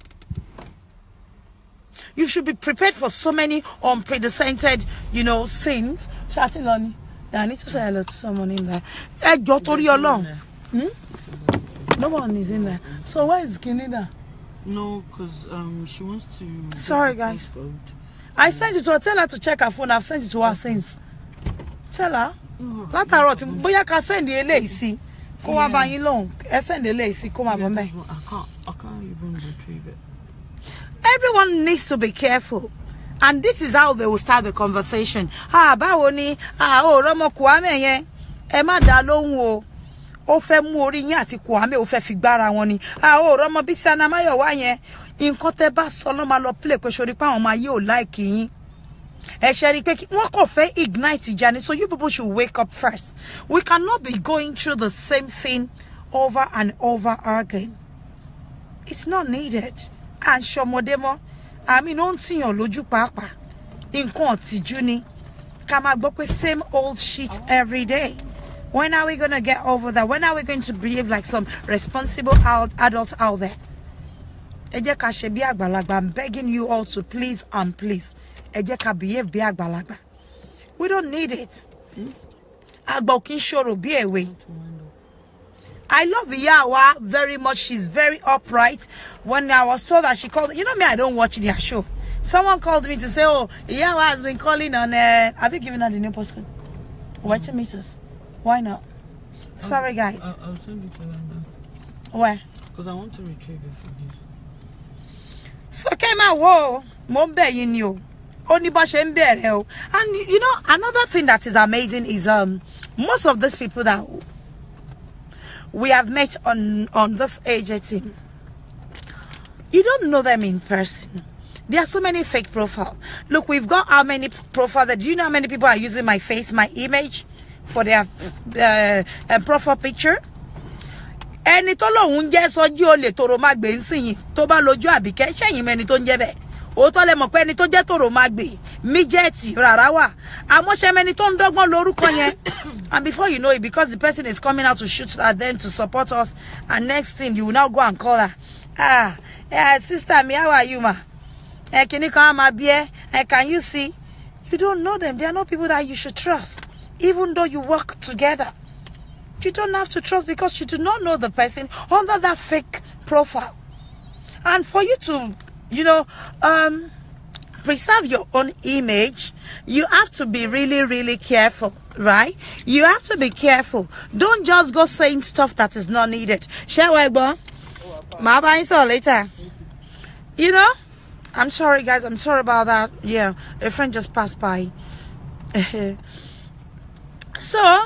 You should be prepared for so many unprecedented, you know, sins. Shouting on, I need to say hello to someone in there. Hey, Jotori along. No one is in there. So where is Kinida? No, because she wants to. Sorry, guys. I sent it to her. Tell her to check her phone. I've sent it to her since. Tell her. Not a rot. Boya can send the lacy. Come on, by long. I send the lacy. Come on, I can't even retrieve it. Everyone needs to be careful, and this is how they will start the conversation. Báwo ni? Romo Kwame yen. Emma dá lóhùn o. Ó fẹ́ mú orí yín àti Kwame ó fẹ́ fi gbára wọn ni. Romo Bisana Mayowa yen. Nǹkan tẹ́ bá sọ ló máa lọ play pé sori pa àwọn máa yé ò like yín. Ignite Journey, so you people should wake up first. We cannot be going through the same thing over and over again. It's not needed. And Shomodemo, I mean, don't see your loju papa in Juni. Come up same old shit every day. When are we gonna get over that? When are we going to behave like some responsible adults out there? I'm begging you all to please and please. We don't need it. I love Yawa very much. She's very upright. When I was told that she called, you know me, I don't watch their show. Someone called me to say, oh, Yawa has been calling on, have you given her the new postcode? Where to meet us? Why not? Sorry, guys. I'll send it to her now. Where? Because I want to retrieve it from here. So, Kema, whoa, Mombe, you knew. And you know, another thing that is amazing is most of these people that we have met on this age team, you don't know them in person. There are so many fake profiles. Look, we've got how many profiles that, do you know how many people are using my face, my image for their profile picture? Ẹni tó lóhùn jẹ́ sọ́jí olè toro má gbé nsìyìn tó bá lójú Àbíkẹ́ ṣẹ́yìn mẹ́ni tó ń jẹ́ bẹ́ẹ̀. O to le mọ̀ pé ẹni tó jẹ́ toro má gbé mijeti rárá wà. Àmọ́ ṣe mẹ́ni tó ń dọ́gbọ́n lórúkọ yẹn. And before you know it, because the person is coming out to shoot at them to support us, and next thing you will now go and call her. Sister me, how are you, ma? Can you come my beer? Can you see? You don't know them. They are not people that you should trust. Even though you work together, you don't have to trust because you do not know the person under that fake profile. And for you to, you know, preserve your own image, you have to be really, really careful, right? You have to be careful. Don't just go saying stuff that is not needed. Shall we go? Maybe so later. You know? I'm sorry, guys. I'm sorry about that. Yeah, a friend just passed by. So,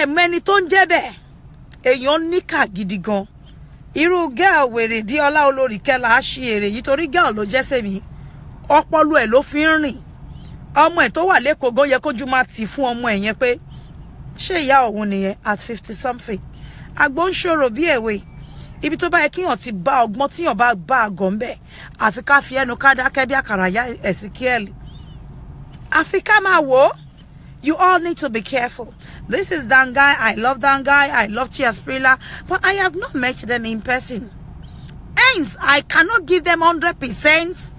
many ton jebe. Eyon nika gidi gan. Iru girl were di Ola Olori Kela Ashiere. Yitori girl lo jese mi. Ọpọlọ ẹ̀ ló fi ń rìn. Ọmọ ẹ̀ tó wà lẹ́kọ̀ọ́ gan yẹ kójú máa tì fún ọmọ ẹ̀ yẹn pé ṣé ìyá òun nìyẹn at 50 something. Àgbọn ń ṣòro bí èwe. Ibi tó bá yẹ kíyàn ti bá ọgbọ́n tíyàn bá àgọ́ ń bẹ̀. Àfi ká fi ẹnu ká dákẹ́ bí àkàrà ya Ezekiel. Àfi ká máa wò ó. You all need to be careful. This is that guy. I love that guy. I love Chiasprilla. But I have not met them in person. Hence, I cannot give them 100%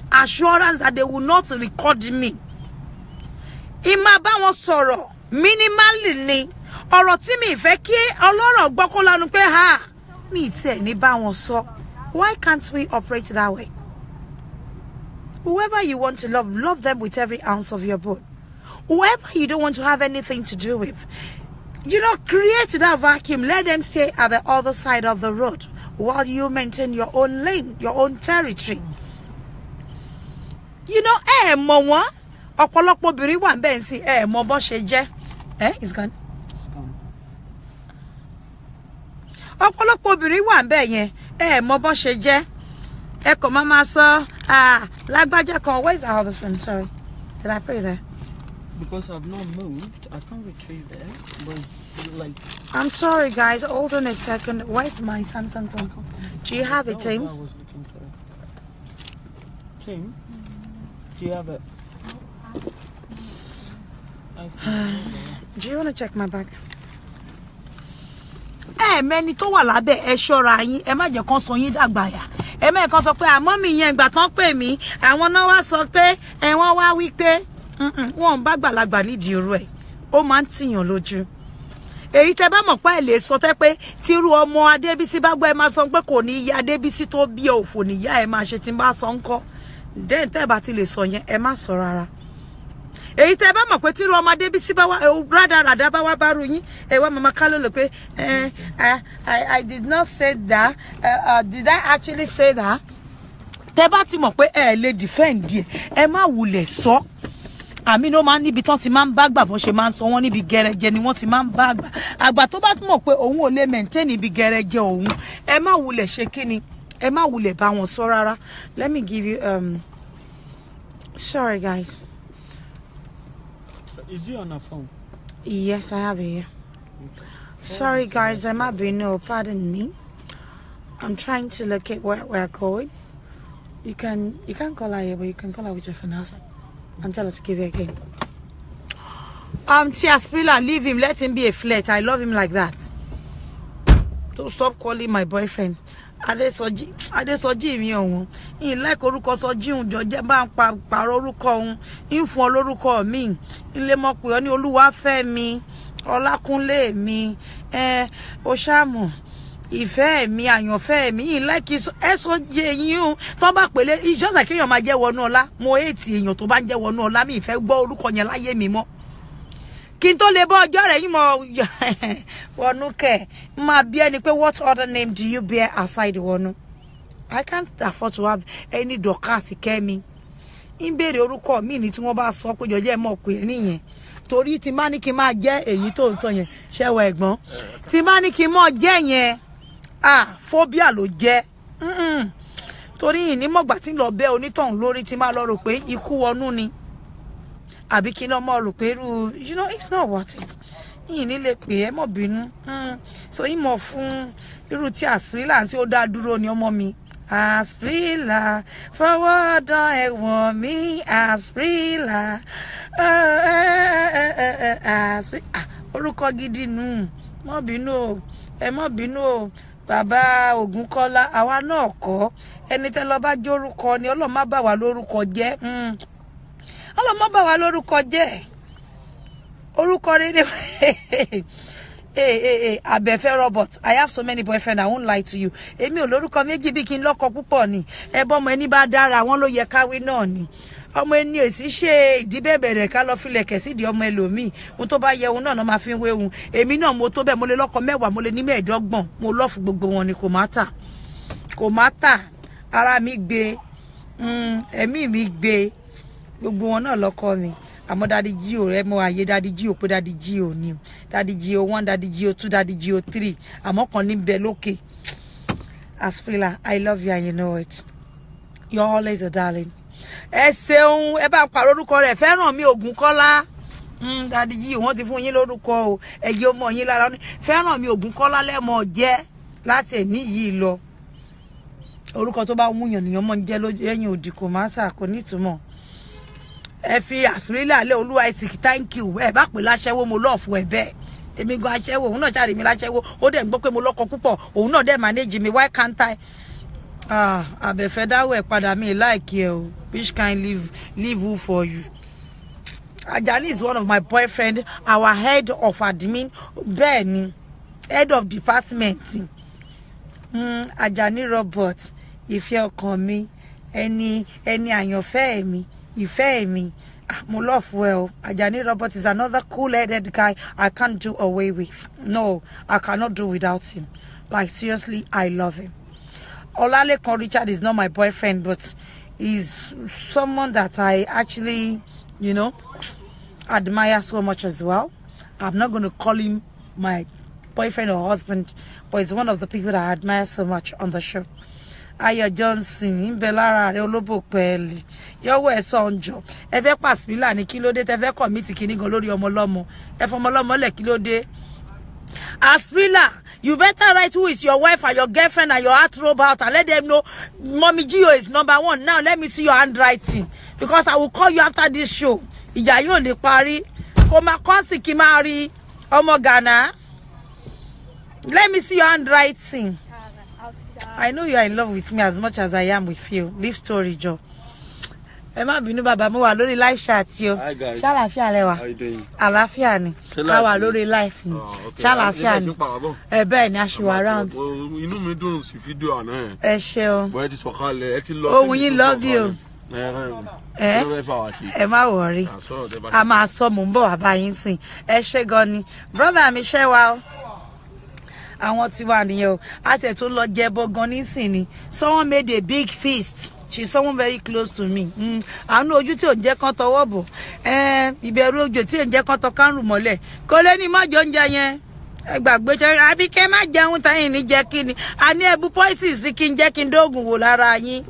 assurance that they will not record me. Ima bá wọn sọ̀rọ̀ minimally ni ọ̀rọ̀ tí mi fẹ́ kí ọlọ́rọ̀ gbọ́ kó lanu pé ha mi tiẹ̀ ní bá wọn sọ. Why can't we operate that way? Whoever you want to love, love them with every ounce of your bone. Whoever you don't want to have anything to do with, you know, create that vacuum. Let them stay at the other side of the road while you maintain your own lane, your own territory. You know, mọ̀ wọ́n ọ̀pọ̀lọpọ̀ obìnrin wà ńbẹ̀ nsìn mọ̀ bó ṣe jẹ́. It's gone. It's gone. Ọ̀pọ̀lọpọ̀ obìnrin wà ńbẹ̀ yẹn mọ̀ bó ṣe jẹ́. Kò máa sọ lágbájá kan. Where's the other friend? Sorry, did I pray there? because I've not moved, I can't retrieve it. But it's like... I'm sorry, guys. Hold on a second. Where's my Samsung phone? Do you have it, Tim? I was looking for it. Tim, do you have it? Do you want to check my bag? Many tó wà lábẹ́ ẹ ṣọ́ra yín, ẹ má jẹ́ kán sọ yín dàgbà yà. Ẹ má kàn sọ pé àmọ́ mi yẹn ìgbà tán pè mí, àwọn náà wá sọ pé wọ́n wá wí pé wọ́n bá gbàlagbà nídìí irú ẹ̀. Ó máa ń tìyàn lójú. Èyí tẹ́ bá mọ̀ pé ẹ lè sọ tẹ́ pé tírú ọmọ Adébísí bá gbọ́ ẹ máa sọ pé kò ní ya Adébísí tó bí òfò níyà ẹ máa ṣe tí ń bá sọ ńkọ́. Den tẹ́ bá ti lè sọ yẹn ẹ má sọ rárá. Èyí tẹ́ bá mọ̀ pé tírú ọmọ Adébísí bá wá rádàràdà bá wá bá ru yín ẹ wá mama kálọ lọ pé I did not say that. Did I actually say that? Tẹ́ bá ti mọ̀ pé ẹ lè defend ẹ má wulẹ̀ sọ. Àmì no man níbi tán ti máa ń bá gbà bọ́n ṣe máa ń sọ wọ́n níbi gẹrẹjẹ ni wọ́n ti máa ń bá gbà. Àgbà tó bá tún mọ̀ pé òun ò lè maintain níbi gẹrẹjẹ òun ẹ má wulẹ̀ ṣe kíni ẹ má wulẹ̀ bá wọn sọ rárá. Let me give you sorry guys. Is he on a phone? Yes, I have it here. Sorry guys, I might be no, pardon me. I'm trying to locate where we're going. You can call her here, but you can call her with your phone outside and tell us to give you again. Tia Sprilla, leave him, let him be a flirt. I love him like that. Don't stop calling my boyfriend. Adesoji mi ohun. In like orúkọ Soji un joje bá ń pààrọ̀ orúkọ un. In fún olórúkọ mi. Ilé mo pè ó ní Olúwafẹ́mi, Ọlákúnlé mi, ó ṣàmù. Ìfẹ́ mi, àyànfẹ́ mi. In like Soji yín tó bá pèlé it's just like èyàn máa jẹ́ wọnú ọlá. Mo hate èyàn tó bá jẹ́ wọnú ọlá mi ìfẹ́ gbọ́ orúkọ yẹn láyé mi mọ́. Kinto lebo ọjọ́ rẹ̀ yín mọ̀ wọnú kẹ̀ máa bí ẹni pé what other name do you bear aside wọnú? I can't afford to have any Dorcas Kẹ́mi. In béèrè orúkọ mi ni tí wọ́n bá sọ pé jọjẹ́ mọ̀ pé nìyẹn. Torí tí má ní kí máa jẹ́ èyí tó ń sọ yẹn ṣẹ́wọ̀ ẹ̀gbọ́n. Tí má ní kí mọ̀ jẹ́ yẹn phobia ló jẹ́. Torí yìí ní mọ̀gbà tí ń lọ bẹ́ onítọ̀hún lórí tí má lọ rò pé ikú wọnú ni. Abike no more peru, you know, it's not worth it. Yìí ní lè pè ẹ́ mọ̀ bínú. So ìmọ̀ fún irú tí Asprilla tí ó dá dúró ni ọmọ mi. Asprilla forward ẹ̀wọ̀n mi Asprilla. Orúkọ gidi nù. Mọ̀ bínú o. Ẹ mọ̀ bínú o. Bàbá Ògúnkọ́lá àwa náà kọ́. Ẹni tẹ́ lọ bá jẹ́ orúkọ ni Ọlọ́run má bà wá lórúkọ jẹ́. Ọlọ́mọ bá wa lórúkọ jẹ́ orúkọ rere Abẹ́fẹ́ Robert. I have so many boyfriends, I won't lie to you. Èmi ò lórúkọ méjì bí kí n lọ́kọ púpọ̀ ni. Ẹbọ ọmọ ẹni bá dára wọn ló yẹ káwé náà ni. Ọmọ ẹni èsì ṣe ìdíbẹ̀bẹ̀rẹ̀ ká lọ filẹ̀kẹ̀ sí di ọmọ ẹlòmíì. Ohun tó bá yẹ òun náà máa fi ń wéhun. Èmi náà mo tó bẹ́ẹ̀ mo lè lọ́kọ 10 mo lè ní 15. Mo lọ́ọ̀fù gbogbo wọn ni kò má tà. Kò má tà. Ara mi gbé. Ẹ̀mí mi gbé. Gbogbo wọn náà lọ́kọ mi. Àmọ́ Daddy G.O rẹ mọ ayé Daddy G.O pé Daddy G.O ni. Daddy G.O 1, Daddy G.O 2, Daddy G.O 3. Àmọ́ kan ní bẹ lókè. Asprilla, I love you and you know it. You're always a darling. Ẹ ṣeun, ẹ bá pàrọ̀ orúkọ rẹ̀ fẹ́ràn mi Ògúnkọ́lá. Daddy G.O wọ́n ti fún yín lórúkọ o. Ẹ jẹ́ ọmọ yín lára ní. Fẹ́ràn mi Ògúnkọ́lá lẹ́mọ̀ jẹ́ láti ẹni yìí lọ. Orúkọ tó bá wúyàn nìyàn mọ́ ń jẹ́ lẹ́yìn òdì kò má sà kò ní ìtumọ̀. Ẹ fi Asprilla lé Olúwa ìsìkì thank you. Ẹ bá pè láṣẹ́wó mo love ẹ bẹ́ẹ̀. Èmi gan aṣẹ́wó òun náà ṣàrí mi láṣẹ́wó. Ó dẹ̀ ń gbọ́ pé mo lọ́kọ púpọ̀. Òun náà dẹ̀ manage mi. Why can't I? Abẹ́fẹ́ dáwọ́ ẹ̀ padà mi like ẹ o. Which kind leave who for you? Ajani is one of my boyfriend. Our head of admin. Bẹ́ẹ̀ ni. Head of department. Ajani Robert. Ìfẹ́ ọkàn mi. Ẹni àyànfẹ́ mi. Ìfẹ́ mi. Mo love well. Ajani Robert is another cool-headed guy I can't do away with. No, I cannot do without him. Like seriously, I love him. Olalekan Richard is not my boyfriend, but he's someone that I actually, you know, admire so much as well. I'm not going to call him my boyfriend or husband, but he's one of the people that I admire so much on the show. Ayọ̀ Johnson ń bẹ lára rẹ̀ olóbò pẹ́ẹ́lì yọwọ́ ẹ̀ sọ̀njọ́ ẹ fẹ́ pàṣípìlà ní kí ló dé tẹ fẹ́ kọ̀mítì kíní gan lórí ọmọlọ́mọ ẹ fọmọlọ́mọ lẹ̀ kí ló dé. Asprilla, you better write who is your wife and your girlfriend and your heart robe out and let them know Mommy Gio is #1. Now let me see your handwriting because I will call you after this show. Ìjà yóò lè parí kó máa kọ́ sí kí máa rí ọmọ Ghana. Let me see your handwriting. I know you are in love with me as much as I am with you. Live story, Joe. Ẹ má bínú bàbá mo wà lórí live chat yo. Ṣàlàáfíà lẹ wà. How you doing? Àlàáfíà ni. A wà lórí live ni. Ṣàlàáfíà ni. Bẹ́ẹ̀ ni a ṣì wà around. Inú mi dùn sí fídíò àná ẹ. Ẹ ṣeun. Bóyá ti sọ̀kalẹ̀ ẹ ti lọ. Ohun yín love you. Ẹ má worry. A máa sọ mò ń bọ̀ wá bá yín sìn. Ẹ ṣé gan ni. Brother mi ṣẹ́ wa o. Àwọn tí wà nìyẹn o. A tẹ̀ tó lọ jẹ bọ́ gan nísìn ni. Someone made a big feast. She's someone very close to me. Àánú ojú tí ò ń jẹ́ kán tọwọ́ bọ̀. Ìbẹ̀rù ojo tí ò ń jẹ́ kán tọ kánrù mọ́lẹ̀. Kò lè ní má jọ oúnjẹ yẹn. Ẹ gbàgbé jẹ́ Abike má jẹun táyìn ní jẹ́ kí ni. A ní ẹbu poison sí kí n jẹ́ kí n dóògùn wò lára yín.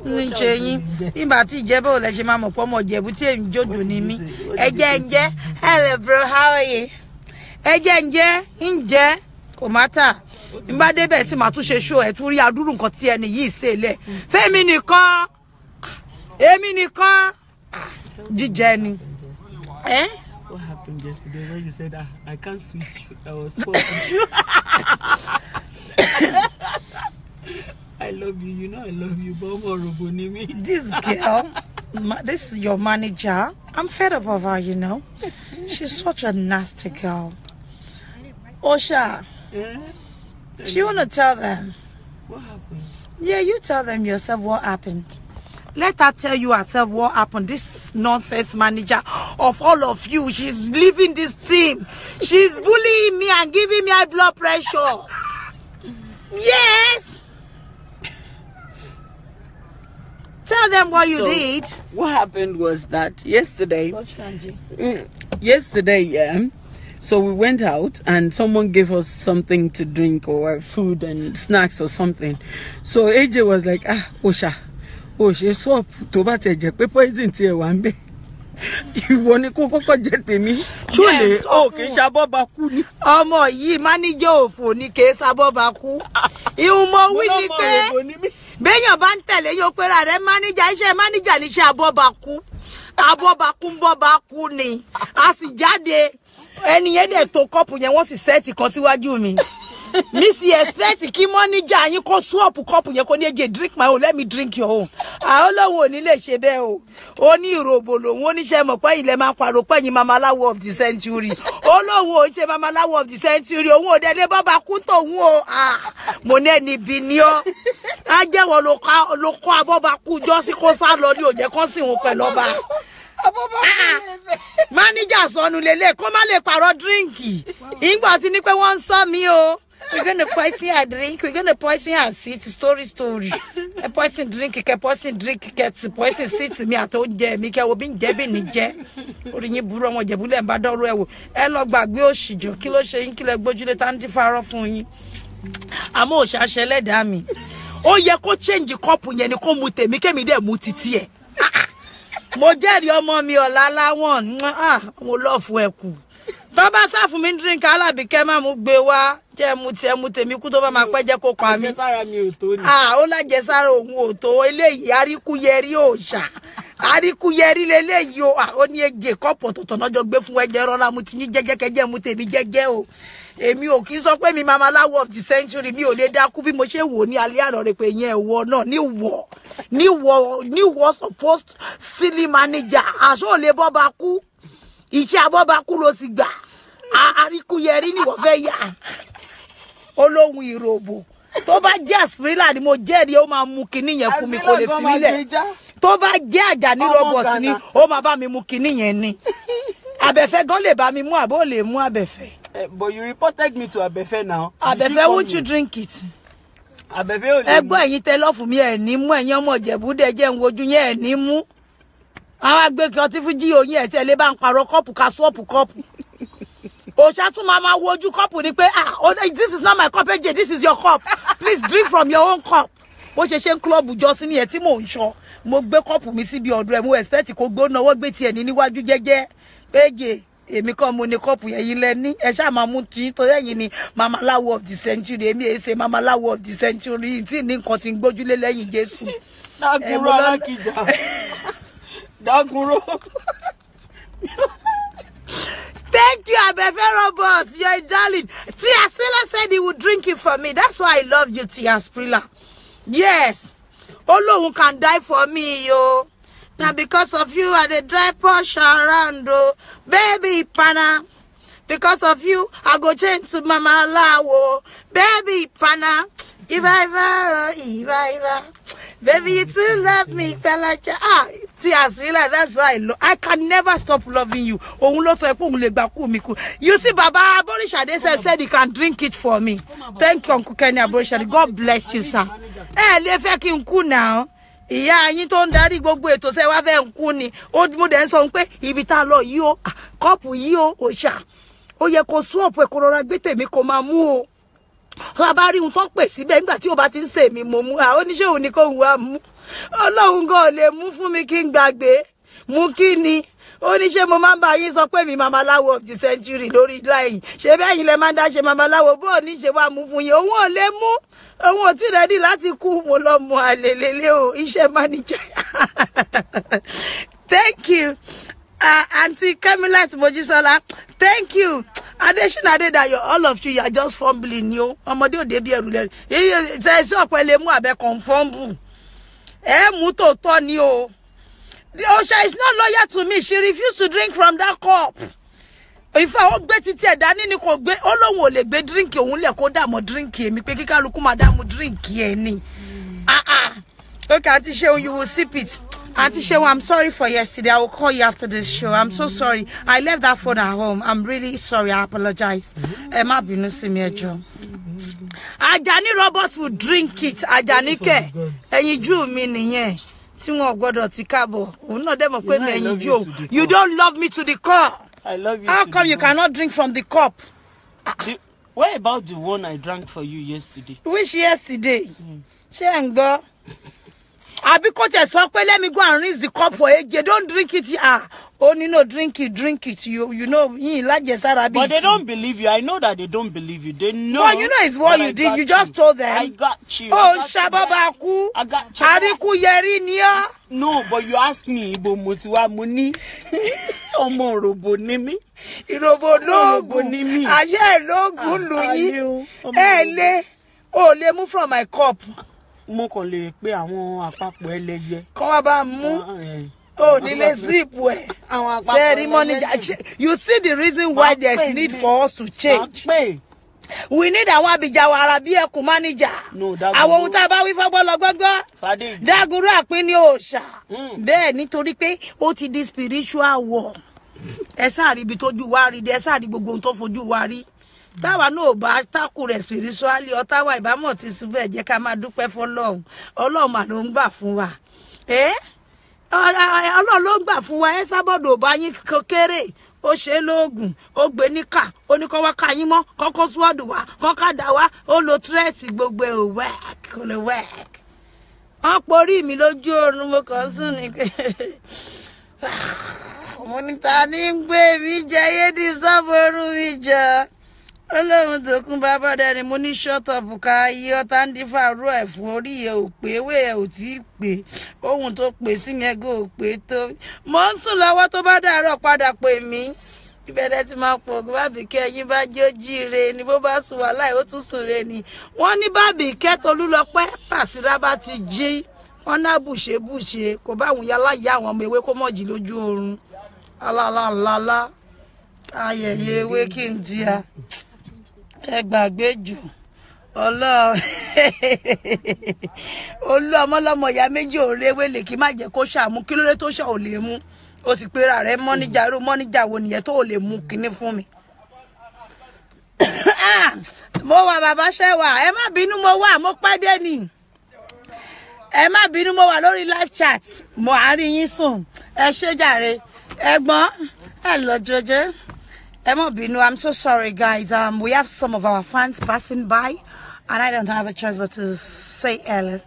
Ní ṣe yín. Nígbà tí ìjẹ́bẹ̀ ò lẹ ṣe máa mọ̀ pọ́ mọ̀ jẹ̀bú tí èmi jòjò ní mí. Ẹ jẹ́ ń jẹ́. Hello bro, how are you? Ẹ jẹ́ ń jẹ́ kò mátà. Nígbà débẹ̀ tí màá tún ṣe show ẹ̀ tún rí adúrú nǹkan tí ẹni yìí ṣe lẹ̀. Fẹ́mi nìkan. Èmi nìkan. Jíjẹ ni. What happened yesterday when you said I can't switch? I was swap with you. I love you. You know I love you. But This girl, this is your manager. I'm fed up of her, you know. She's such a nasty girl. Osha. Do you want to tell them? What happened? Yeah, you tell them yourself what happened. Let her tell you herself what happened. This nonsense manager of all of you, she's leaving this team. She's bullying me and giving me high blood pressure. Yes. Tell them what you did. What happened was that yesterday, so we went out and someone gave us something to drink or food and snacks or something. So AJ was like, Osha, swap to ba te je pe poison ti e wa nbe. Ìwọ ni kó kọ́kọ́ jẹ tèmi. Ṣó lè kì í ṣabọ́ bá kú ni. Ọmọ yìí manager òfò ni kì í ṣabọ́ bá kú. Ìhun mo wí ni pé béèyàn bá ń tẹ̀lé yóò pera rẹ̀ manager iṣẹ́ manager ní iṣẹ́ abọ́bakú. Abọ́bakú ń bọ́bakú ni. A sì jáde. Ẹni yẹn dẹ̀ tó kọ́pù yẹn wọ́n sì sẹ́ẹ̀tì kan síwájú mi. Mi sì expect kí manager yín kó swap kọ́pù yẹn kó ní ẹjẹ drink my own, let me drink your own. Ọlọ́run ò ní lè ṣe bẹ́ẹ̀ o. Ó ní ìròbò lòun oníṣẹ́ mọ̀ pé ilẹ̀ máa pariwo pé yín mamaláwo of the century. Ọlọ́run ò ṣe mamaláwo of the century. Òun ò dẹ́lé bọ́ba kú tòun o. Mo ní ẹni bí ni ọ́. Á jẹ́wọ́ ló kọ́ abọ́ba kú jọ́ sí kó sá lọ ní òjẹ́ kan sì wọn pẹ̀lú ọba. Manager sọnù lélẹ̀ kó má lè pààrọ̀ drinki. Ìgbà tí ní pé wọ́n ń sọ mí o. We're gonna poison her drink. We're gonna poison her seat. Story. A poison drink. A poison drink. A poison seat. Me at all. Me ke wo bin jẹ bi ni jẹ. Orí yín burú ọmọ Jẹ̀bú lẹ ń bá dọ̀rọ̀ ẹ wò. Ẹ lọ gbàgbé òṣìjọ. Kí ló ṣe yín kí lẹ gbójúlé tá ń di farọ fún yín. Àmọ́ ó ṣàṣẹ lẹ́dàá mi. Ó yẹ kó change cup yẹn ni kó mu tèmi kémi dẹ̀ mu títí ẹ̀. Mo jẹ́rìí ọmọ mi ọ̀la láwọn. Mo love ẹ kù. Tó bá sá fún mi drink Abike má mú gbé wá. Jẹ́ mu tí ẹ mu tèmi kú tó bá máa pẹ́ jẹ́ kó pa mí. Àjẹsára mi ò tó ni. Ó lájẹsára òun ò tó eléyìí àríkúyẹrí òòṣà. Àríkúyẹrí leléyìí o. Ó ní ẹjẹ kọ́pọ̀ tọ̀tọ̀ náà jọ gbé fún ẹjẹ rọra mu ti yín jẹ́jẹ́ kẹjẹ́ mu tèmi jẹ́jẹ́ o. Èmi ò kí sọ pé mi mamaláwo of the century mi ò lè dákú bí mo ṣe wò ní alẹ́ àná rẹ̀ pé yẹn ìwọ náà níwọ̀ supposed silly manager. Àṣọ ò lè bọ́ bá kú. Iṣẹ́ abọ́ba kú ló sì gbà. Àríkúyẹrí ni wọ́n fẹ́ yà. Olóhun ìròbò. Tó bá jẹ́ Asprilla ni mo jẹ́rìí ó máa mú kinní yẹn fún mi kó lè fi mí lẹ̀. Tó bá jẹ́ Àjàní robot ni ó máa bá mi mú kinní yẹn ni. Abẹ́fẹ́ gan lè bá mi mú àbó lè mú Abẹ́fẹ́. But you reported me to Abẹ́fẹ́ now. Abẹ́fẹ́, won't you drink it? Abẹ́fẹ́ ò lè mú. Ẹgbọ́n ẹ̀yin tẹ lọ fún mi ẹ̀ ní mú ẹ̀yin ọmọ Ìjẹ̀bú dẹ̀ jẹ́ ń wojú yẹn ẹ̀ ní mú. Àwọn agbé kan tí fún jíò yín ẹ̀ tí ẹ lè bá ń parọ́ kọ́pù ká sọ́ọ̀pù kọ́pù. Òṣà tún máa wojú kọ́pù ni pé this is not my cup, AJ, this is your cup. Please drink from your own cup. bó ṣe ṣe ń club jọ́sìn nìyẹn tí mò ń sọ mo gbé kọ́ọ̀pù mi síbi ọ̀dọ̀ ẹ̀ mo expect kó gbóná ọwọ́ gbé tiẹ̀ ní níwájú jẹ́jẹ́ péje èmi kan mo ní kọ́ọ̀pù yẹn yín lẹ́ní ẹ ṣáà máa mú tí tó yẹ̀yìn ni mama láwo of the century èmi èsè mama láwo of the century tí ní nǹkan tí ń gbójúlé lẹ́yìn Jésù. Dágunró alákìjà dágunró. Thank you, Abefe Robert. You're a darling. Tia Sprilla said he would drink it for me. That's why I love you, Tia Sprilla. Yes. Olohun can die for me, yo. Now because of you, I dey drive Porsche around, oh. Baby Pana. Because of you, I go change to Mama Lawo. Baby Pana. If I baby, you too love me. Tia Sprilla, that's why I can never stop loving you. You see, Baba Aborishade said he can drink it for me. Thank you, Uncle Kenny Aborishade. God bless you, sir. Now. Ìyá yín tó ń darí gbogbo ètò ṣe wá fẹ́ nkú ni ó mo dẹ̀ ń sọ pé ibi tá lọ yìí o kọ́ọ̀pù yìí o òṣà ó yẹ kó swap ẹ kó rọra gbé tèmi kó máa mú o tó bá rí ohun tó pè síbẹ̀ nígbà tí ó bá ti ń ṣe mi mo mú a oníṣẹ́ òun ni kó wá mú Ọlọ́run gan ò lè mú fún mi kí n gbàgbé mú kí ni oníṣẹ́ mo máa ń bá yín sọ pé mi Mama Lawo of the century lórí line ṣe bẹ́ẹ̀ yín lẹ máa ń dá ṣe Mama Lawo bó ní ṣe wá mú fún yín òun ò lè mú òun ò tí ready láti kú mo lọ mú àlelele o iṣẹ́ manager. Thank you Auntie Kemilat Mojisola. Thank you Adeshina Adedayo. All of you are just fumbling yo ọmọdé òde bí ẹrù lẹ́rù ṣe ṣe ọ̀pẹ lè mú abẹ́ confumble mú tòótọ́ ni o. The Osha is not loyal to me. She refused to drink from that cup. If I won't bet it here, Danny Nico be all le be drink you only a coda mo drink me pekika luku madam drink ye. Okay, Auntie Shew, you will sip it. Auntie Shew, I'm sorry for yesterday. I will call you after this show. I'm so sorry. I left that phone at home. I'm really sorry. I apologize. Emma Binusi Mejo. Ajani Roberts will drink it. Ajani ke. And you drew me niye. You don't love me to the core. I love you. How come you cannot drink from the cup? What about the one I drank for you yesterday? Which yesterday? Shengo. Abike, let me go and rinse the cup for AJ. Don't drink it. Only no drink it. You know, but they don't believe you. I know that they don't believe you. They know. Well, you know it's what you did. You just told them. I got you. Oh, Shababaku. I got you. Hariku Yerinia. No, but you asked me, Ibo Motiwa Muni. Omo robo nimi. Irobo logo nimi. Aye logo luyi. Ele. Oh, let move from my cup. Mo kàn lè pé àwọn àpapọ̀ ẹlẹ́yẹ. Kọ́ wá bá mú. Oh, nile zip we. Ceremony. You see the reason why there's need for us to change. We need our Abijawara be a manager. No, that's I won't have a Fade. Daguru Apini Osha. There, nítorí pé ó ti di spiritual war. Esari bi toju wari, esari gbogbo tó fojú wari. Táwa no bá takú rẹ̀ spiritually o táwa ìbámọ̀ ti sube jẹ́ ká máa dúpẹ́ fọ́lọ́run. Ọlọ́run mà ló ń gbà fún wa. Ọlọ́run ló ń gbà fún wa. Ẹ sábọ̀dọ̀ bá yín kéré. Ó ṣe lóògùn, ó gbé níkà, ó ní kó wá ká yín mọ́, kọ́kọ́ sword wá, kọ́kọ́ dá wá, ó lo threat gbogbo ẹ̀ work, kò lè work. Wọ́n porí mi lójú oorun mo kàn sùn ní pé mo ní ta ní ń gbé mi jẹ yé ní sọ́bọ̀rún mi jẹ. Ọlọ́run tó kún bàbá dẹni mo ní shut up ká iye ọ̀tá ń dífà rú ẹ̀ fún orí ẹ̀ ò pé ewé ẹ̀ ò tí ì pé ohun tó pè sí yẹn gò pé tó. Mo ń sùn lọ́wọ́ tó bá dàárọ̀ padà pè mí. Ìbẹ̀rẹ̀ ti máa pọ̀ Bábìkẹ́ ẹ̀yin bá jó jíire ni bó bá sùn wà láì ó tún sùn re ni. Wọ́n ní Bábìkẹ́ Tolúlọpẹ́ Pàṣírá bá ti jí. Wọ́n ná bùṣe kò bá àwọn yálà yá àwọn ọmọ ewé kó mọ̀jì lójú oorun. Alálàlálá ayẹyẹ ewé kí n di a. Ẹ gbàgbé jù Ọlọ́run ọmọlọ́mọ ìyá méjì ò rewé lè kí má jẹ́ kó ṣàmú kí ló dé tó ṣà ò lè mú ó sì pera rẹ̀ mọ́níjà irú mọ́níjà wo nìyẹn tó ò lè mú kinní fún mi. Mo wà bàbá ṣẹ́wà ẹ má bínú mo wà mo pẹ́ dé ni ẹ má bínú mo wà lórí live chat mo àárín yín sùn ẹ ṣé jàre ẹ̀gbọ́n ẹ lọ jọjẹ. I'm so sorry, guys. We have some of our fans passing by, and I don't have a choice but to say hello.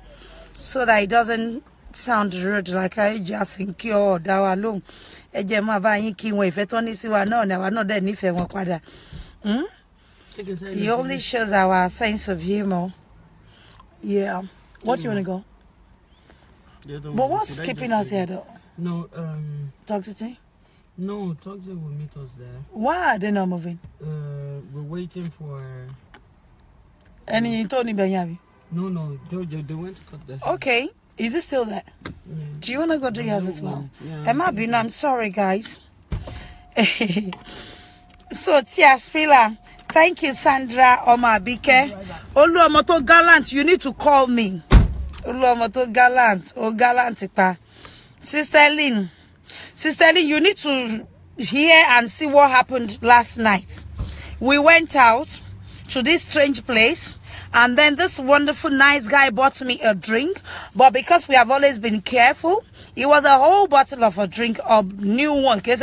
so that it doesn't sound rude like I just think or dawa long. Eje ma ba yin ki won ife to ni si wa na wa na de nife won pada. It only shows our sense of humor. Yeah. What do you want to go? But what's keeping us here though? No, Toxicity? No, Toxic will meet us there. Why are they not moving? We're waiting for... Any Tony Benyavi? No, Georgia, they went to cut the hair. Okay. Is it still there? Yeah. Do you want to go do yours as well? Yeah. I'm sorry, guys. So, Tia Sprila, thank you, Sandra Abike. Oluomoto Gallant, you need to call me. Oluomoto Gallant, Gallant. Sister Lynn, you need to hear and see what happened last night. We went out to this strange place, and then this wonderful nice guy bought me a drink, but because we have always been careful, it was a whole bottle of a drink of new one. And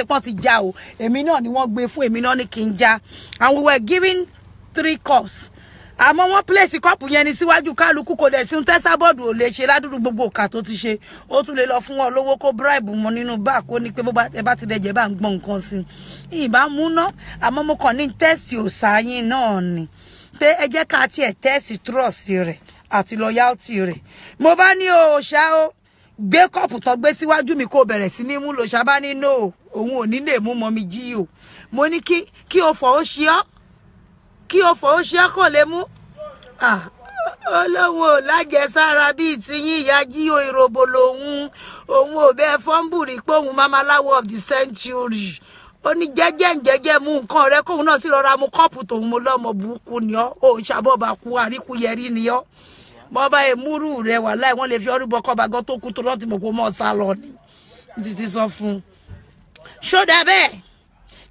we were given 3 cups. Àmọ́ wọ́n place cup yẹn ní síwájú kálukú kò dẹ̀ sí un tesa board ò lè ṣe ládùúrú gbogbo ka tó ti ṣe ó tún lè lọ fún wọn lówó kó bribe mo nínú bá kó ní pé bó bá ti dẹ̀jẹ̀ bá ń gbọ́n nǹkan sí ìbá mú ná àmọ́ mo kàn ní test òsà yín náà ni pé ẹ jẹ́ ká tiẹ̀ test trust rẹ̀ àti loyalty rẹ̀ mo bá ní òòṣà o gbé cup tó gbé síwájú mi kó bẹ̀rẹ̀ sí ní mú lòṣà bá ní no òun ò ní lè mú mọ́ mi jí o mo ní kí o fọ̀ ó ṣe ọ́ kí o fò ó ṣe kò lè mú Ọlọ́run ò lájẹsára bíi tiyín ìyá jí o ìròbò lòun òun ò bẹ́ẹ̀ fọ́nbùrì pé òun mamaláwo of the century ó ní jẹ́jẹ́ mú nǹkan rẹ kóun náà sì rọra mú kọ́ọ̀pù tòun mo lọ́mọ burúkú ni ọ́ ò ṣàbọ̀bà kú àríkúyẹrí ni ọ́ bọ́ bá èmúrú rẹ wà láì wọ́n lè fi ọrúbọ kọ́ba gan tó kú tó lọ́ọ́ tí mo kó mọ́ sá lọ ni títí sọ fún ṣódà bẹ́ẹ̀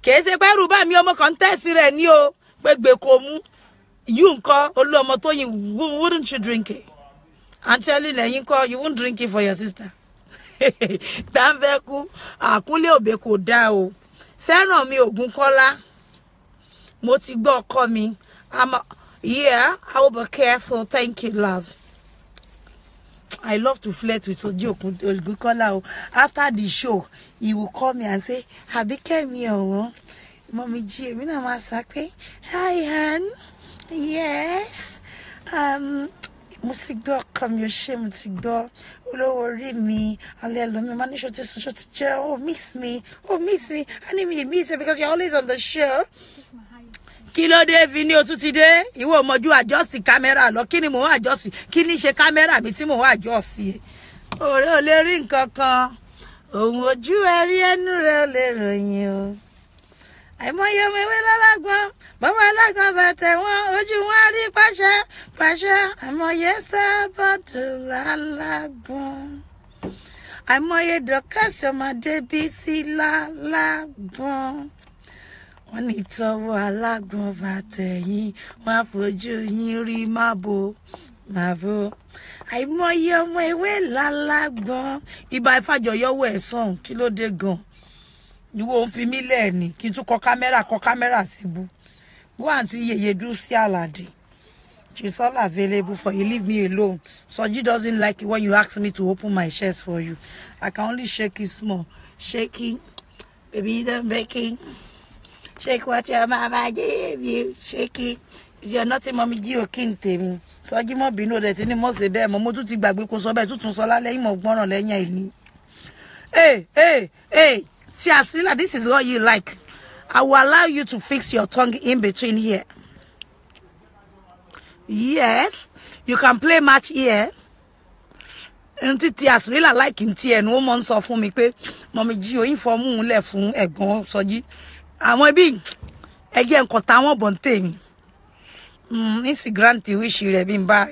kìí ṣe pé rúbà mi ọmọ kan tẹ̀sí rẹ̀ ní o pé gbé kò mú you nko Oluomo Toyin, wouldn't you drink it? I'm telling you, you won't drink it for your sister. Danveku akunle obe kò dá o fẹ́ràn mi Ògúnkọ́lá mo ti gbọ́ ọkọ mi yeah, I will be careful. Thank you, love. I love to flirt with Oji Ògúnkọ́lá. After the show, he will call me and say, Abike mi o, Mommy G, mi na ma sakpe. Hi, Han. Yes. Mo ti gbọ́ ọkọ mi o ṣé mo ti gbọ́ olówó orí mi alẹ́ lọ mi ma ní ṣó ti jẹ́ oh miss me I need me miss it because you're always on the show. Kí ló dé fi ní o tún ti dé ìwọ mojú adjust camera lọ kíni mo adjust kíni ṣe camera mi tí mo adjust ore o lè rí nǹkan kan ohun ojú ẹ̀rí ẹnu rẹ̀ lè ròyìn o àìmọye ọmọ ewé lálágbọ́n bàbá alágbọ́n bàtẹ̀ wọn ojú wọn rí pàṣẹ àìmọye sábàtù lálágbọ́n àìmọye dọ̀kásì ọmọdé bí sí lálágbọ́n wọn ní tọwọ́ alágbọ́n bàtẹ̀ yín wọn àfojú yín rí mábo àìmọye ọmọ ewé lálágbọ́n ibà ìfàjọyọwọ ẹ̀sán kí ló dé gan you won't fi mi lẹ́ni kí n tún kọ camera síbu go and see Yeye Dusi Alade. She's all available for you. Leave me alone. Soji doesn't like it when you ask me to open my chest for you. I can only shake it small. Shaking, baby, don't break it. Shake what your mama gave you. Shake it. Is your nothing mommy give you king me. Soji mo binu that any mo se be mo tún ti gbàgbé kó sọ bẹ́ẹ̀ tún sọ lálẹ́ mo gbọ́ràn lẹ́yìn ẹni. Hey. Tiasrila, this is what you like. I will allow you to fix your tongue in between here. Yes, you can play match here. Nti Tiasrila like in tea and woman sọ fún mi pé mommy G o inform lẹ fún ẹ̀gbọ́n Soji. Àwọn bí ẹjẹ nǹkan táwọn bon tèmi. Instagram ti wish rẹ̀ bí n bá.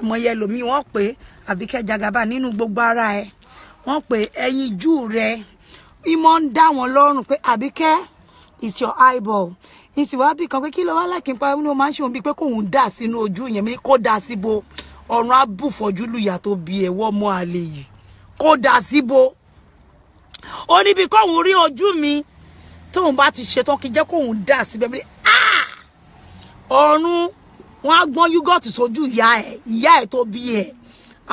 Àwọn yellow mi wọ́n pé Abike Jagaban nínú gbogbo ara ẹ̀. Wọ́n pé ẹyin jù rẹ̀. Imon dá wọn lọ́rùn pé Abike is your eyeball. Isi wa bi kan pé kí ló wá like npa no man ṣe on bi pé ko hun dá sínú ojú yẹn mi kó dá síbo ọ̀run abu fojú luya tó bí ẹwọ mọ àlè yìí kó dá síbo ó ní bí ko hun rí ojú mi tóun bá ti ṣe tán kí jẹ́ ko hun dá síbẹ̀ mi ọ̀run wọ́n á gbọ́n yogurt sójú ìyá ẹ̀ tó bí ẹ̀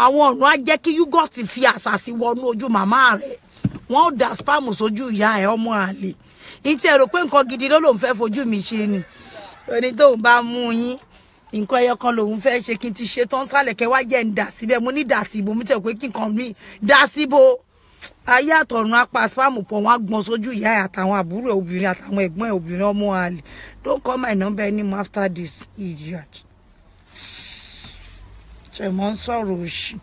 àwọn ọ̀run á jẹ́ kí yúgọ̀tì fi àṣàsí wọnú ojú màmá rẹ̀ wọ́n ó dà spam sójú ìyá ẹ̀ ọmọ àlè ìtì ẹ̀rọ pé nǹkan gidi ló lòun fẹ́ fojú mi ṣe ni ẹni tóun bá mú yín nǹkan ẹyọ kan lòun fẹ́ ṣe kí n ti ṣe tán sálẹ̀ kẹ́ wá jẹ́ ń dà síbẹ̀ mo ní dà sí ibo mo tẹ̀ pé kí nǹkan mi dà síbo ayé àtọ̀run apá spam pọ̀ wọ́n á gbọ́n sójú ìyá ẹ̀ àtàwọn àbúrò obìnrin àtàwọn ẹ̀gbọ́n ẹ̀ obìnrin ọmọ àlè don't call my number anymore after this idiot. ṣe mọ́ ń sọ̀rọ̀ òṣì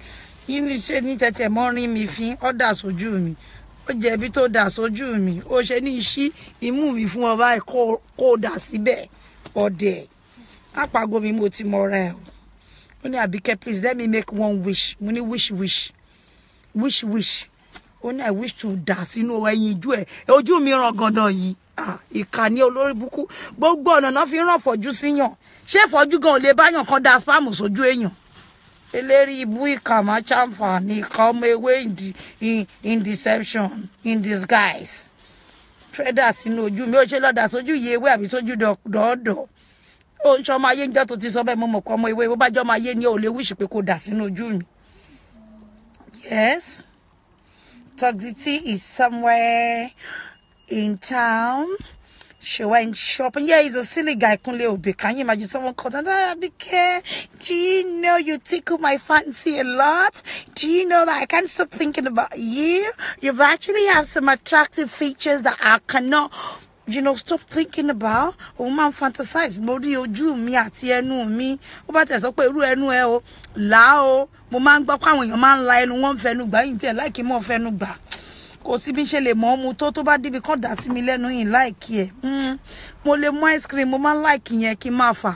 yín ní ṣe ní tẹ̀tẹ̀ mọ́ rí mi fín ọ́ dà sójú mi ó jẹ̀bi tó dà sójú mi ó ṣe ní ṣí imú mi fún ọba ẹ̀ kó dà síbẹ̀ ọ̀dẹ̀ àpàgọ́ mi mo ti mọ̀ra ẹ̀ ó ní Abike please let me make one wish mo ní wish ó ní I wish to dà sínú ẹyin ojú mi ràn gandan yìí ìkànnì olórí burúkú gbogbo ọ̀nà náà fi ràn fọ́jú síyàn ṣé fọ́jú gan ò lè báyàn kan dà spam sójú èèyàn eléri ibú ìkà máa ṣàǹfààní ìkà ọmọ ewé in deception in disguise trader sínú ojú mi ó ṣe lọ́dà sójú yìí ewé àbí sójú dọ̀ọ̀dọ̀ ó ń ṣọmọ ayé níjọ́ tó ti sọ bẹ́ẹ̀ mo mọ̀ pé ọmọ ewé bó bá jọ́ ọmọ ayé ni ò lè wíṣì pé kó dà sínú ojú mi. Yes, Toxity is somewhere in town. She went shopping. Yeah, he's a silly guy. Kunle Obi. Can you imagine someone called her, Abike? Do you know you tickle my fancy a lot? Do you know that I can't stop thinking about you? You've actually have some attractive features that I cannot, stop thinking about. Woman fantasize. Body ojú mi àti ẹnu mi. Ó bá tẹ̀ sọ pé irú ẹnu ẹ o. Là o. Mo máa ń gbọ́ pé àwọn èèyàn máa ń la ẹnu wọn fẹnu gbà yín tí ẹ láìkí mọ́ fẹnu gbà. Kò sí bí n ṣe lè mọ̀ mu tó bá débi kan dà sí mi lẹ́nu yìí láìkí ẹ̀. Mo lè mú ice cream mo máa ń láìkí yẹn kí n máa fà.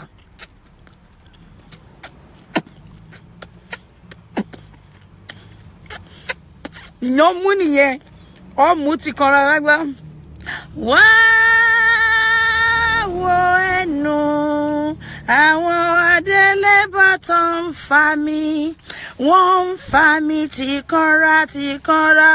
Ìyàn mú nìyẹn. Ọmú ti kanra lágbá. Wá wo ẹnu àwọn adélébọ̀ tó ń fa mi. Wọ́n ń fa mi tìkanra tìkanra.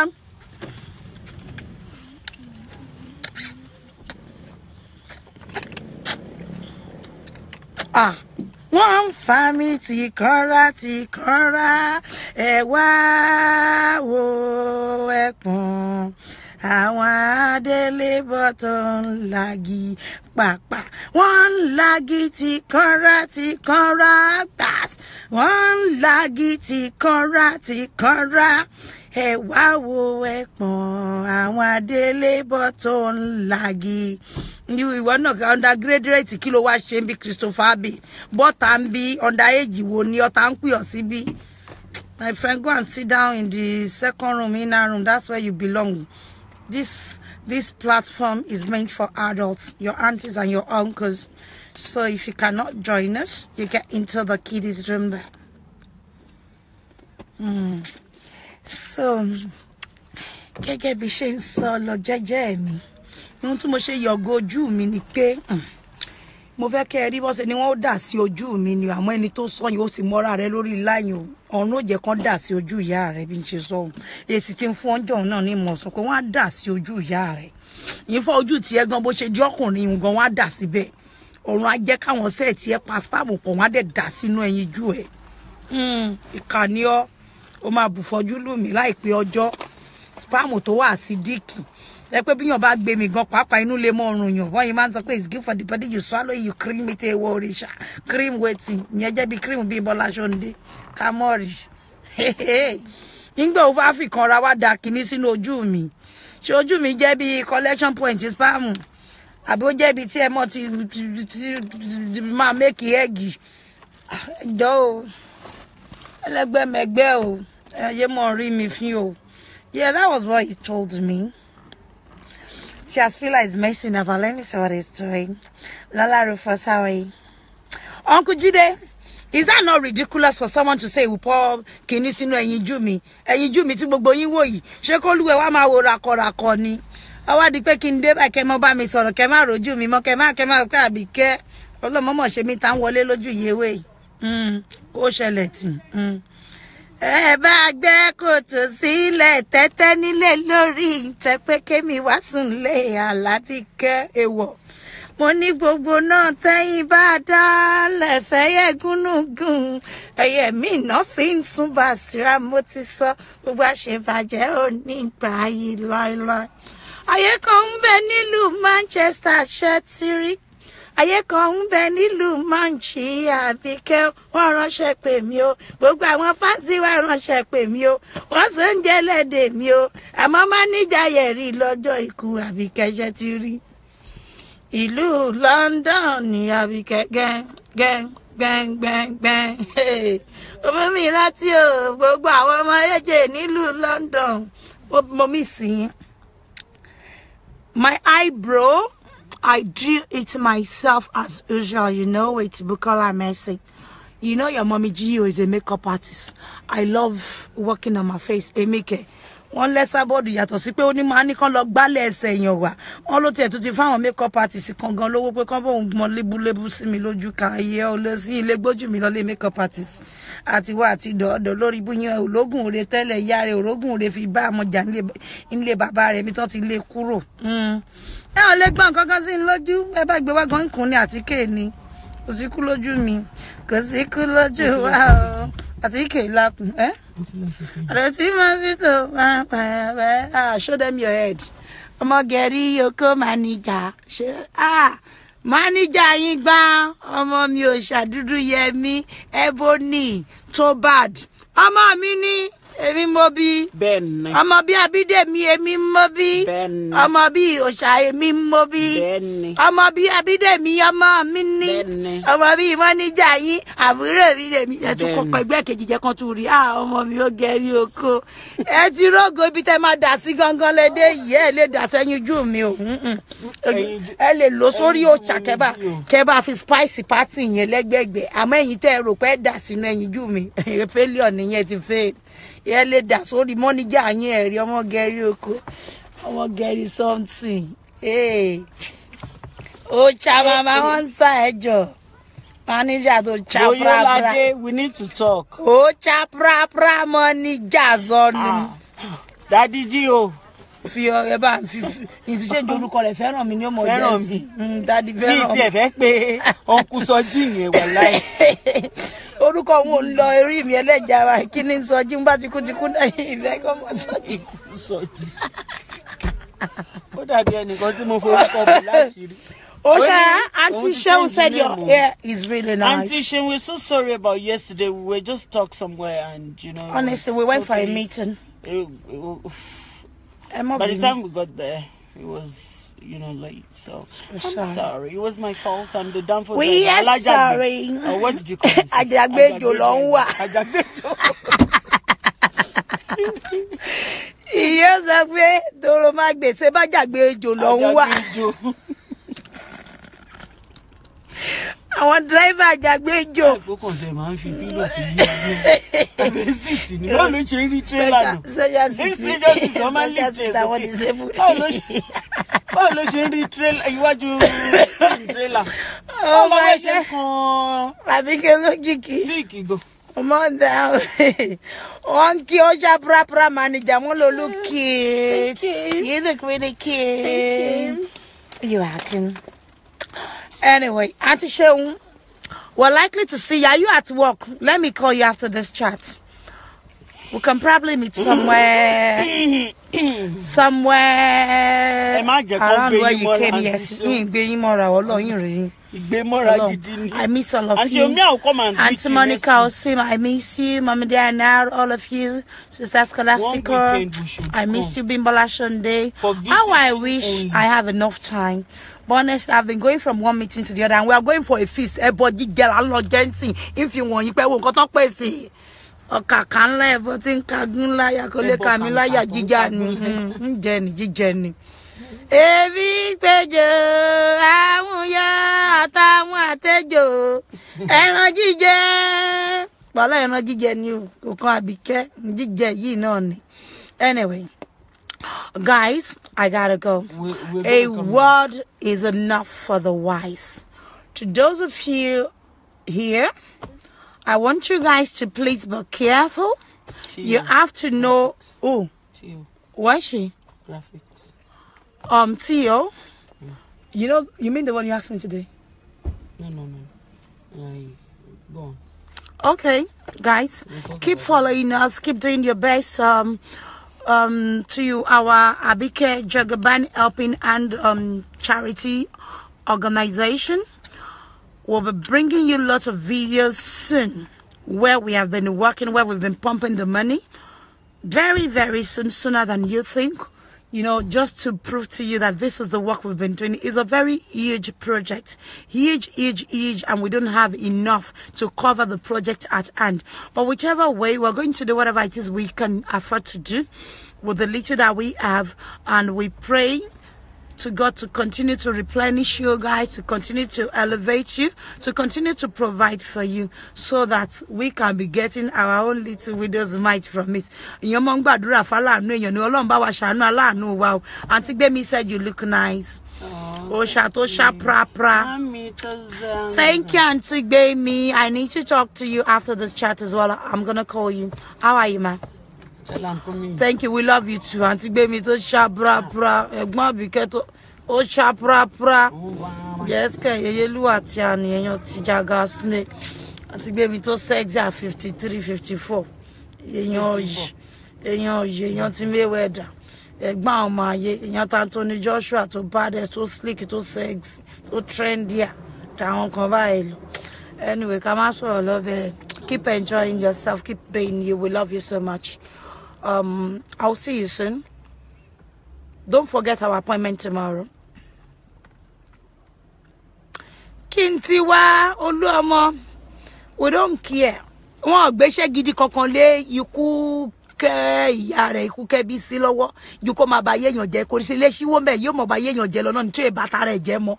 Wọ́n ń fa mi tìkanra tìkanra. Ẹ wá wo ẹpọ̀n àwọn adélébọ̀ tó ń lagi pàpà. Wọ́n ń lagi tìkanra tìkanra gbàs. Wọ́n ń lagi tìkanra tìkanra. Ẹ wá wo ẹpọ̀n àwọn adélébọ̀ tó ń lagi. Ìwọ náà ka undergraduate kí ló wá ṣe ń bí Christopher Abbey bọ́tà ń bí underage wo ni ọ̀tá ń pè ọ́ síbí. My friend, go and sit down in the second room, inner room. That's where you belong. This platform is meant for adults, your aunties and your uncles. So if you cannot join us, you get into the kiddies room there. So, gẹ́gẹ́ bí ṣe ń sọ lọ jẹ́jẹ́ mi. Ohun tí mo ṣe yọ̀gọ̀ ojú mi ni pé mo fẹ́ kẹ́ rí bọ́sẹ̀ ni wọ́n ó dà sí ojú mi ni àmọ́ ẹni tó sọ yìí ó sì mọ́ra rẹ lórí láyìn o ọ̀run ó jẹ́ kán dà sí ojú ìyá rẹ bí n ṣe sọ èsì tí ń fún ọjọ́ náà ní mọ̀ sọ pé wọ́n á dà sí ojú ìyá rẹ yìí fọ́ ojú tiẹ̀ gan bó ṣe jẹ́ ọkùnrin gan wọ́n á dà síbẹ̀ ọ̀run á jẹ́ káwọn sẹ́ẹ̀tì ẹ̀ pa spam pọ̀ wọ́n á dẹ̀ dà sínú ẹyin jú ẹ̀ ìkànnì ó máa bùfọ́jú lù mí láìpẹ́ ọjọ́ spam tó wà acidic ẹ pé bí yàn bá gbé mi gan pàápàá inú lè mọ ọrùn yàn wọ́n yìí máa ń sọ pé it's good for the body you swallow you cream it ewé òrìṣà cream wetin ìyẹn jẹ́ bí cream bí Bọ́lá Ṣóndé kámọ́rì nígbà ó bá fi kan ra wá da kìíní sínú ojú mi ṣé ojú mi jẹ́ bí collection point spam àbí ó jẹ́ bí tí ẹ mọ̀ ti máa make egg ẹjọ́ o ẹlẹgbẹ́mẹgbẹ́ o ẹyẹ mọ̀ rí mi fín o yeah that was what he told me. Tiasfila is messing up. Let me see what he's doing. Lala Rufus, how are you? Uncle Jide, is that not ridiculous for someone to say we pour kini sínú ẹyin jú mi tí gbogbo yín wò yìí ṣé kó lúwẹ̀ wá máa wo rakọrakọ ni àwa di pé kí n dé bá kẹ́ mọ́ bá mi sọ̀rọ̀ kẹ́ má rojú mi mọ́ kẹ́ má pé Àbíkẹ́ ọlọ́mọmọ ṣe mi tá ń wọlé lójú yewé kó ṣẹlẹ̀ tì ẹ bá gbẹ́ kòtò sílẹ̀ tẹ́tẹ́ nílé lórí ìtẹ́ pé kémi wá sùn lé Àlàbíkẹ́ èèwọ̀ mo ní gbogbo náà tẹ́yìn bá dá lẹ́fẹ̀ẹ́ gúnúgún ẹyẹ mi náà fi ń sún Bàsírà mo ti sọ gbogbo àṣebàjẹ́ ò ní gbà yìí lọ́ọ́lọ́ọ́. Ayé kan ń bẹ nílùú Manchester ṣẹ́tírí ayé kan ń bẹ nílùú Manchester Àbíkẹ́ wọ́n ránṣẹ́ pè mí o gbogbo àwọn fásitì wa ránṣẹ́ pè mí o wọ́n sì ń jẹ́ lẹ́dẹ̀ mi o àmọ́ máníjà yẹ̀rí lọ́jọ́ ikú Àbíkẹ́ ṣẹ́tírí. Ìlú London ní Àbíkẹ́ gbẹ́ngbẹ́ngbẹ́ngbẹ́ng ọmọ mi rántí o gbogbo àwọn ọmọ ẹ̀jẹ̀ nílùú London mo mí sí yín. My eyebrow, I drew it myself as usual, you know, it's Bukola Mercy. You know your mommy Gio is a makeup artist. I love working on my face. Emike. One less about the yàtọ̀ sí pé ó ní máa ní kàn lọ gbálẹ̀ ẹsẹ̀ èèyàn wà. Wọ́n ló tiẹ̀ tún ti fáwọn makeup artist kan gan lówó pé kàn bóun mọ lébúlébú sí mi lójú ka ayé ọ lọ sí ilé gbójú mi lọlé makeup artist. Àti wá àti dọ̀ọ̀dọ̀ lórí búyẹn ológun òde tẹ́lẹ̀ ìyá rẹ̀ ológun òde fi bá àmọ̀jà nílé bàbá rẹ̀ mi tó ti lé kúrò. Ẹ ò lè gbọ́n kankan sí lójú ẹ bá gbé wá gan kùn ní àtíkè ni. Kò sí kú lójú mi. Kò sí kú lójú wa o. Àtíkè lákùn. Show them your head. Ọmọ gẹ̀rí yòókù manager. Manager yín gbá ọmọ mi ò ṣàdúdú Yẹmí Ebony Tobad. Ọmọ mi ní èmi mo bí. Bẹ́ẹ̀ni. Ọmọ bí Abídèmí èmi mo bí. Bẹ́ẹ̀ni. Ọmọ bí Òṣà èmi mo bí. Bẹ́ẹ̀ni. Ọmọ bí Abídèmí ọmọ mi ní. Bẹ́ẹ̀ni. Ọmọ bí manager yín àbúrò mi lèmi. Ẹ tún kọ pẹ̀gbẹ́ kejì jẹ́ kan tún rí. Ọmọ mi ó gẹ̀rí oko. Ẹ ti rógo ibi tẹ́ máa dà sí gangan lédè yìí ẹ lè dà sẹ́yìn ojú mi o. Ẹ lè lọ sórí òòṣà kẹ́bà fi spicy party yẹn lẹ́gbẹ̀gbẹ̀. Àmọ́ ẹ̀yin tẹ́ ẹ rò pé ẹ dà sínú ẹ̀yìn ojú mi. Failure nìyẹn ti fail. Yẹ lè dà sórí mọ́níjà yín ẹ̀rí ọmọ gẹ̀rí oko. Ọmọ gẹ̀rí something. Ó cha mama wọn sá ẹjọ́. Manager to cha pra pra. We need to talk. Ó cha pra pra manager zoni. Daddy Gio. Fi ọ̀rẹ́ bá fi ìṣiṣẹ́ ìjorúkọ rẹ̀ fẹ́ràn mi ní ọmọ jẹ́sì. Daddy fẹ́ràn mi. Ní ti ẹ̀fẹ́ pé ọkùn sọjú yẹn wà láì. Orúkọ wọn ń lọ orí mi ẹlẹ́jà wa kí ni sọjú ń bá ti kú náà ìfẹ́ kọ́ mọ́ sọjú. Ó dàbí ẹnìkan tí mo forúkọ bọ̀ láṣìírí. Osha, Auntie Shehu said your hair is really nice. Auntie Shehu, we're so sorry about yesterday. We were just stuck somewhere and, you know... Honestly, we went for a meeting. By the time we got there, it was, you know, late. So, I'm sorry. It was my fault. And the downfall... We are sorry. What did you call it? Ajagbejo longwa. Iye sọ pé Doro má gbé ṣe bá jagbejo longwa. Àwọn driver Ajagbejo. Àkókò ṣe máa ń fi pílò sí ilé ẹgbẹ́ síìtì ni. Báwo ló ṣe rí tírélà nù? Sọ́jà síìtì ọmọ líìtì àwọn disabled. Báwo ló ṣe rí tírélà iwájú tírélà? Báwo ló ṣe kan? Àbíkẹ́ lókìkí. Síìkì go. Ọmọ dà wọ́n kí ọjà pra manager wọ́n ló look cute. You look really cute. You acting. Anyway, Auntie Shehu, we're likely to see you. Are you at work? Let me call you after this chat. We can probably meet somewhere around where you came yesterday. I miss all of you. Auntie Monica Osim, I miss you. Mama Diana, all of you. Sister Scholastica, I miss you. Bimbola Shonde. How I wish I have enough time. But honestly, I've been going from one meeting to the other, and we are going for a feast. Everybody get along dancing. If you want, you can go talk crazy. Okakanla, everything kagunla, ya kole kamila ya jijani, Jenny. Evi pejo, amuya, atamu atejo, energy je. Bala energy je ni o, kokon Abike, jije yi na ni. Anyway. Guys, I gotta go. A word is enough for the wise. To those of you here, I want you guys to please be careful. You have to know. Oh, why is she? Graphics. Tio. You know, you mean the one you asked me today? No. Go on. Okay, guys, keep following us. Keep doing your best. To our Abike Jagaban Helping and charity organization. We'll be bringing you lots of videos soon where we have been working, where we've been pumping the money. Very, very soon, sooner than you think. You know, just to prove to you that this is the work we've been doing. It's a very huge project. Huge, and we don't have enough to cover the project at hand. But whichever way, we're going to do whatever it is we can afford to do with the little that we have. And we pray to God to continue to replenish you guys, to continue to elevate you, to continue to provide for you, so that we can be getting our own little widow's mite from it. Auntie Gbemi said you look nice. Thank you, Auntie Gbemi. I need to talk to you after this chat as well. I'm gonna call you. How are you, ma? Thank you. We love you too. Auntie Gbemi to shabra pra. Abike to o shabra pra. Yes, ke yelu ati ani eyan ti jagasne. Auntie Gbemi to sexy at 53, 54. Eyan ti Mayweather. Egba ọmọ ayé. Eyan ta Anthony Joshua to badass, to slick, to sexy, to trendy. Ta won kan báyìí lọ. Anyway, come on, so love it. Keep enjoying yourself. Keep being you. We love you so much. I'll see you soon. Don't forget our appointment tomorrow. Kintiwa Oluomo, we don't care. Wọ́n gbéṣẹ́ gidi kankan lé ikú ke ìyá rẹ̀, ikú ke Bísí lọ́wọ́. Ju kó má ba yéèyàn jẹ́, kò sí lè ṣíwó ńbẹ̀, yóò mọ̀ ba yéèyàn jẹ́ lọ́nà ní tí ẹ bá ta rẹ̀ jẹ́ mọ́.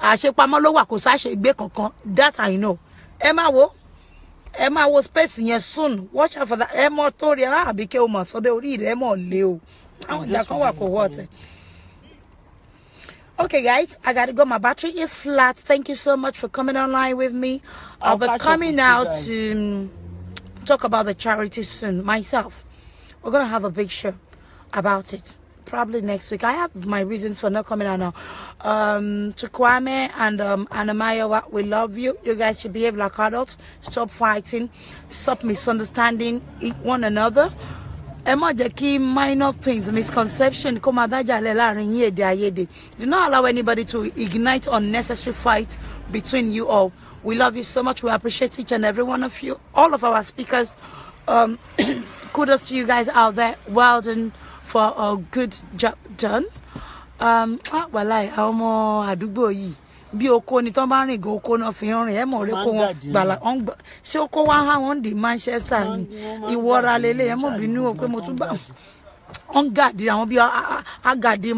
Àṣepamọ́ ló wà, kò sáṣegbé kankan. That I know. Ẹ má wo. Emma was spacing here soon. Watch out for that. Emma Tori Abike o ma so be ori re mo le o. Okay guys, I gotta go. My battery is flat. Thank you so much for coming online with me. I'll be coming out to talk about the charity soon myself. We're gonna have a big show about it. Probably next week. I have my reasons for not coming out now. To Kwame and Anamaya, we love you. You guys should behave like adults. Stop fighting. Stop misunderstanding one another. Emma Jackie, minor things, misconception. Do not allow anybody to ignite unnecessary fight between you all. We love you so much. We appreciate each and every one of you. All of our speakers. Kudos to you guys out there. Well done for a good job done. Walai àwọn àdúgbò yìí bí oko ni ton bá rìn go oko náà fi rìn ẹ mọ̀ re ko wọn gbala on ṣé oko wa ha won di Manchester ni ìwọra lele ẹ mọ̀ bínú o pé mo tún bá on gadi àwọn bí agadi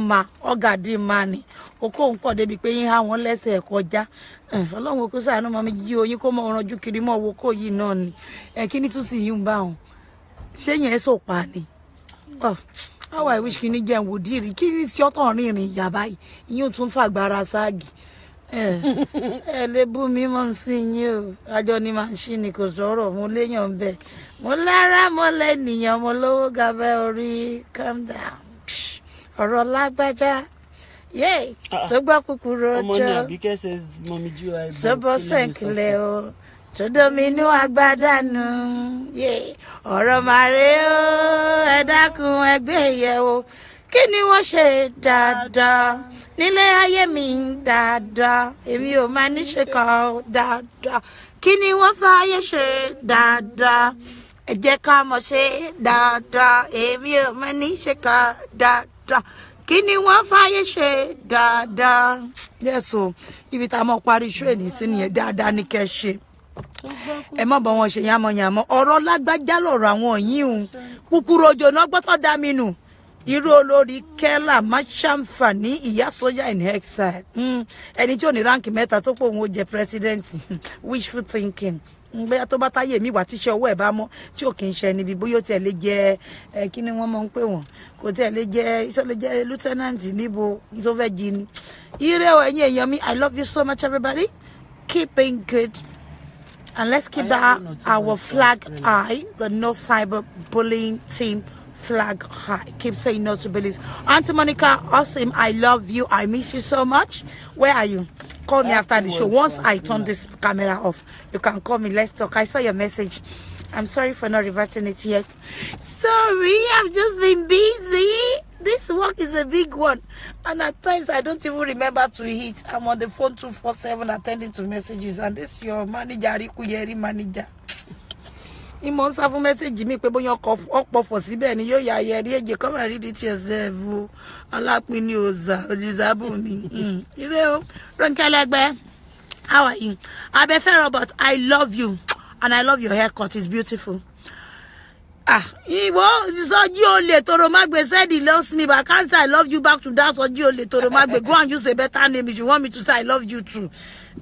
ma ni oko n pọ̀ débi pé yin ha won lẹ́sẹ̀ kọjá Ọlọ́run kó ṣàánú mọ́ mi jí oyin kó mọ̀ ranjú kiri mọ́ wo ko yìí náà ni kíni tún sì yún bá wọn ṣé yẹn so pa ni how I wish kini jẹ́ wo diri kini si o ton rin ìyá báyìí iyun tún fagbára ságì lè bú mi mọ́ sin yín o àjọ ni machine kò sọ̀rọ̀ mo léyàn be mo lára mo lẹ́nìyàn mo lówó gabe orí calm down ọ̀rọ̀ lágbájá yay tó gbọ́ kúkúrú ọjọ́ Abike says mommy Ju I sobo senkle o to domino agbádànù yay ọ̀rọ̀ mare o ẹ dákun ẹ gbé yẹ̀ wò kíni wọ́n ṣe dáadáa nílé ayé mi dáadáa èmi ò máa ní ṣe kan dáadáa kíni wọ́n fàyè ṣe dáadáa ẹ jẹ́ ká mọ̀ ṣe dáadáa èmi ò máa ní ṣe kan dáadáa kíni wọ́n fàyè ṣe dáadáa yes o ibi tá mọ̀ parí train sí ni dáadáa ní kẹ́ ṣe ẹ má bá wọn ṣe yàmọ̀yàmọ̀ ọ̀rọ̀ lágbájá lọ̀rọ̀ àwọn yìí o kúkúrú òjò náà gbọ́tọ̀ dá mi nù irú olórí kẹ́là má ṣàǹfààní ìyá sójà in exile ẹni tí ò ní ránkì mẹ́ta tó pò òun ó jẹ president wishful thinking bóyá tó bá táyé mi wà tíṣẹ́ ọwọ́ ẹ̀ bá mọ́ tí ò kì í ṣe níbi bóyá ó tiẹ̀ lè jẹ kí ni wọ́n mọ̀ ń pè wọ́n kò tiẹ̀ lè jẹ iṣẹ́ lè jẹ lieutenant níbo tó fẹ́ jí ni ire o ẹ̀yin èèyàn mi I love you so much everybody keep being good. And let's keep that our flag high, the no cyber bullying team flag high. Keep saying no to bullies. Auntie Monica, awesome. I love you. I miss you so much. Where are you? Call me after the show. Once I turn this camera off, you can call me. Let's talk. I saw your message. I'm sorry for not reverting it yet. Sorry, I've just been busy. This work is a big one. And at times, I don't even remember to hit. I'm on the phone 247 attending to messages. And this your manager, Rikuyeri manager. He must have a message me pe boyan ko opo for sibe ni yo ya yeri eje come and read it yourself. Alapin ni oza Elizabeth mi. Ire o Ronkelegbe. How are you? Abefe Robert, I love you. And I love your haircut. It's beautiful. Soji Toromagbe said he loves me, but I can't say I love you back to that. Soji Toromagbe, go and use a better name if you want me to say I love you too.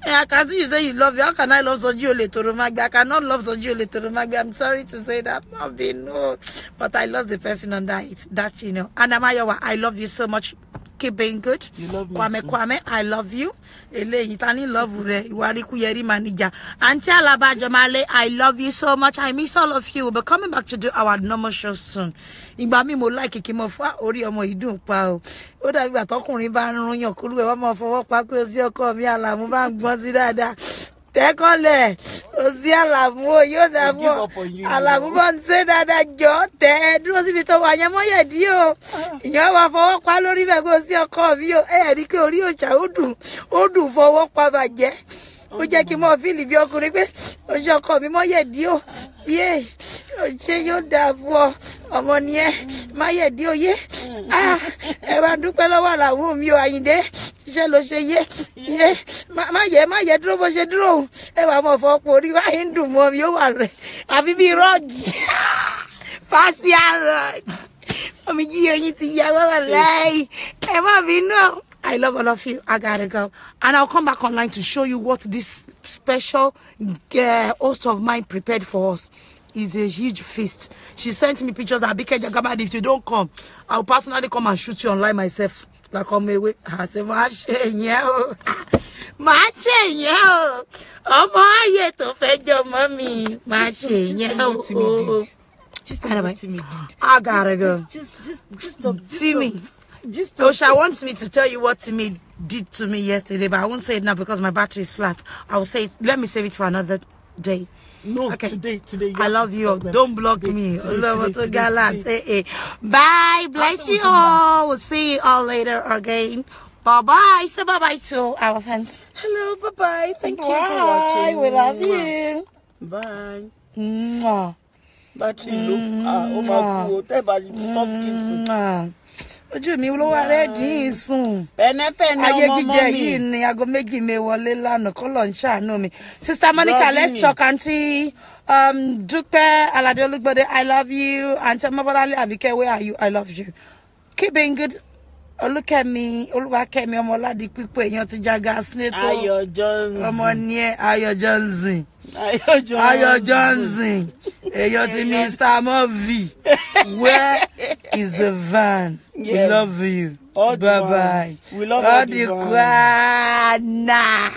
I can see you say you love you. How can I love Soji Toromagbe? I cannot love Soji Toromagbe. I'm sorry to say that, no. But I love the person on that, you know. And Amayowa, I love you so much. Keep being good. You love me Kwame, I love you. Manager. Auntie Alaba Jamale, I love you so much. I miss all of you. We'll be coming back to do our normal show soon. Igbami mo like ikimofa ori omo idun pa o. O da gba tokunrin ba run yan kulu e wa mo fowo pa pe o si oko mi Alamu ba gbon si dada. Tekole o si Alamu o yo da mo Alamu ba nse dada jo te dúró síbi tó wà yẹn mo ye di o. Iyan wa fowo pa lórí be go si oko mi o. Ri ke ori oja odun fowo pa baje. Ó jẹ́ kí mo feel bí ọkùnrin pé ojo oko mi mo ye di o. Ye o se yo da fún ọ ọmọ ni ẹ má yẹ di òye ẹ bá dúpẹ́ lọ́wọ́ Alamu mi o Àyìndé ṣe ló ṣe ye má yẹ dúró bó ṣe dúró ẹ wá mọ fọpọ orí wá ń dùn mọ́ mi ó wà rẹ àbí bí rọgì fásí àrọ omi jí eyín ti ya wá láì ẹ má bínú. I love all of you. I gotta go. And I'll come back online to show you what this special host of mine prepared for us. It's a huge feast. She sent me pictures of Abike Jagaban. If you don't come, I'll personally come and shoot you online myself. Like on my way. I said, Mache nyeo. Omo aye to fejo mommy. Mache nyeo. Just anyway, Timmy did. I gotta go. Just talk. Timmy. Osha wants me to tell you what Timmy did to me yesterday, but I won't say it now because my battery is flat. I'll say it. Let me save it for another day. No, okay. Today. I love you. Don't block me. Today. Bye. Bless you all. We'll see you all later again. Bye-bye. Say bye-bye to our fans. Hello, bye-bye. Thank you for Bye. watching. We love you. Bye. Mwah. Battery low. Stop kissing. Ojú mi ló wà ready sùn. Pẹ̀nẹ́pẹ̀nẹ́ Ayé ọmọ jíjẹ mi. yìí ni aago méjì me wọlé lánàá kọ́lọ̀ ń ṣàánú mi. Sister Monica, let's talk. Auntie Dupe Alade Olugbode, I love you. Auntie Mabalale Abike, where are you? I love you. Keep being good. Look at me. Olúwakẹ́mi ọmọládì pípé èèyàn ti Jaga Snato. Ayọ̀ Johnson. Ọmọ ni ẹ Ayọ̀ Johnson. Ayọ̀ Johnson. Èèyàn ti Mr. Movi. Where is the van? Yes. We love you. All Bye-bye. We love all the All the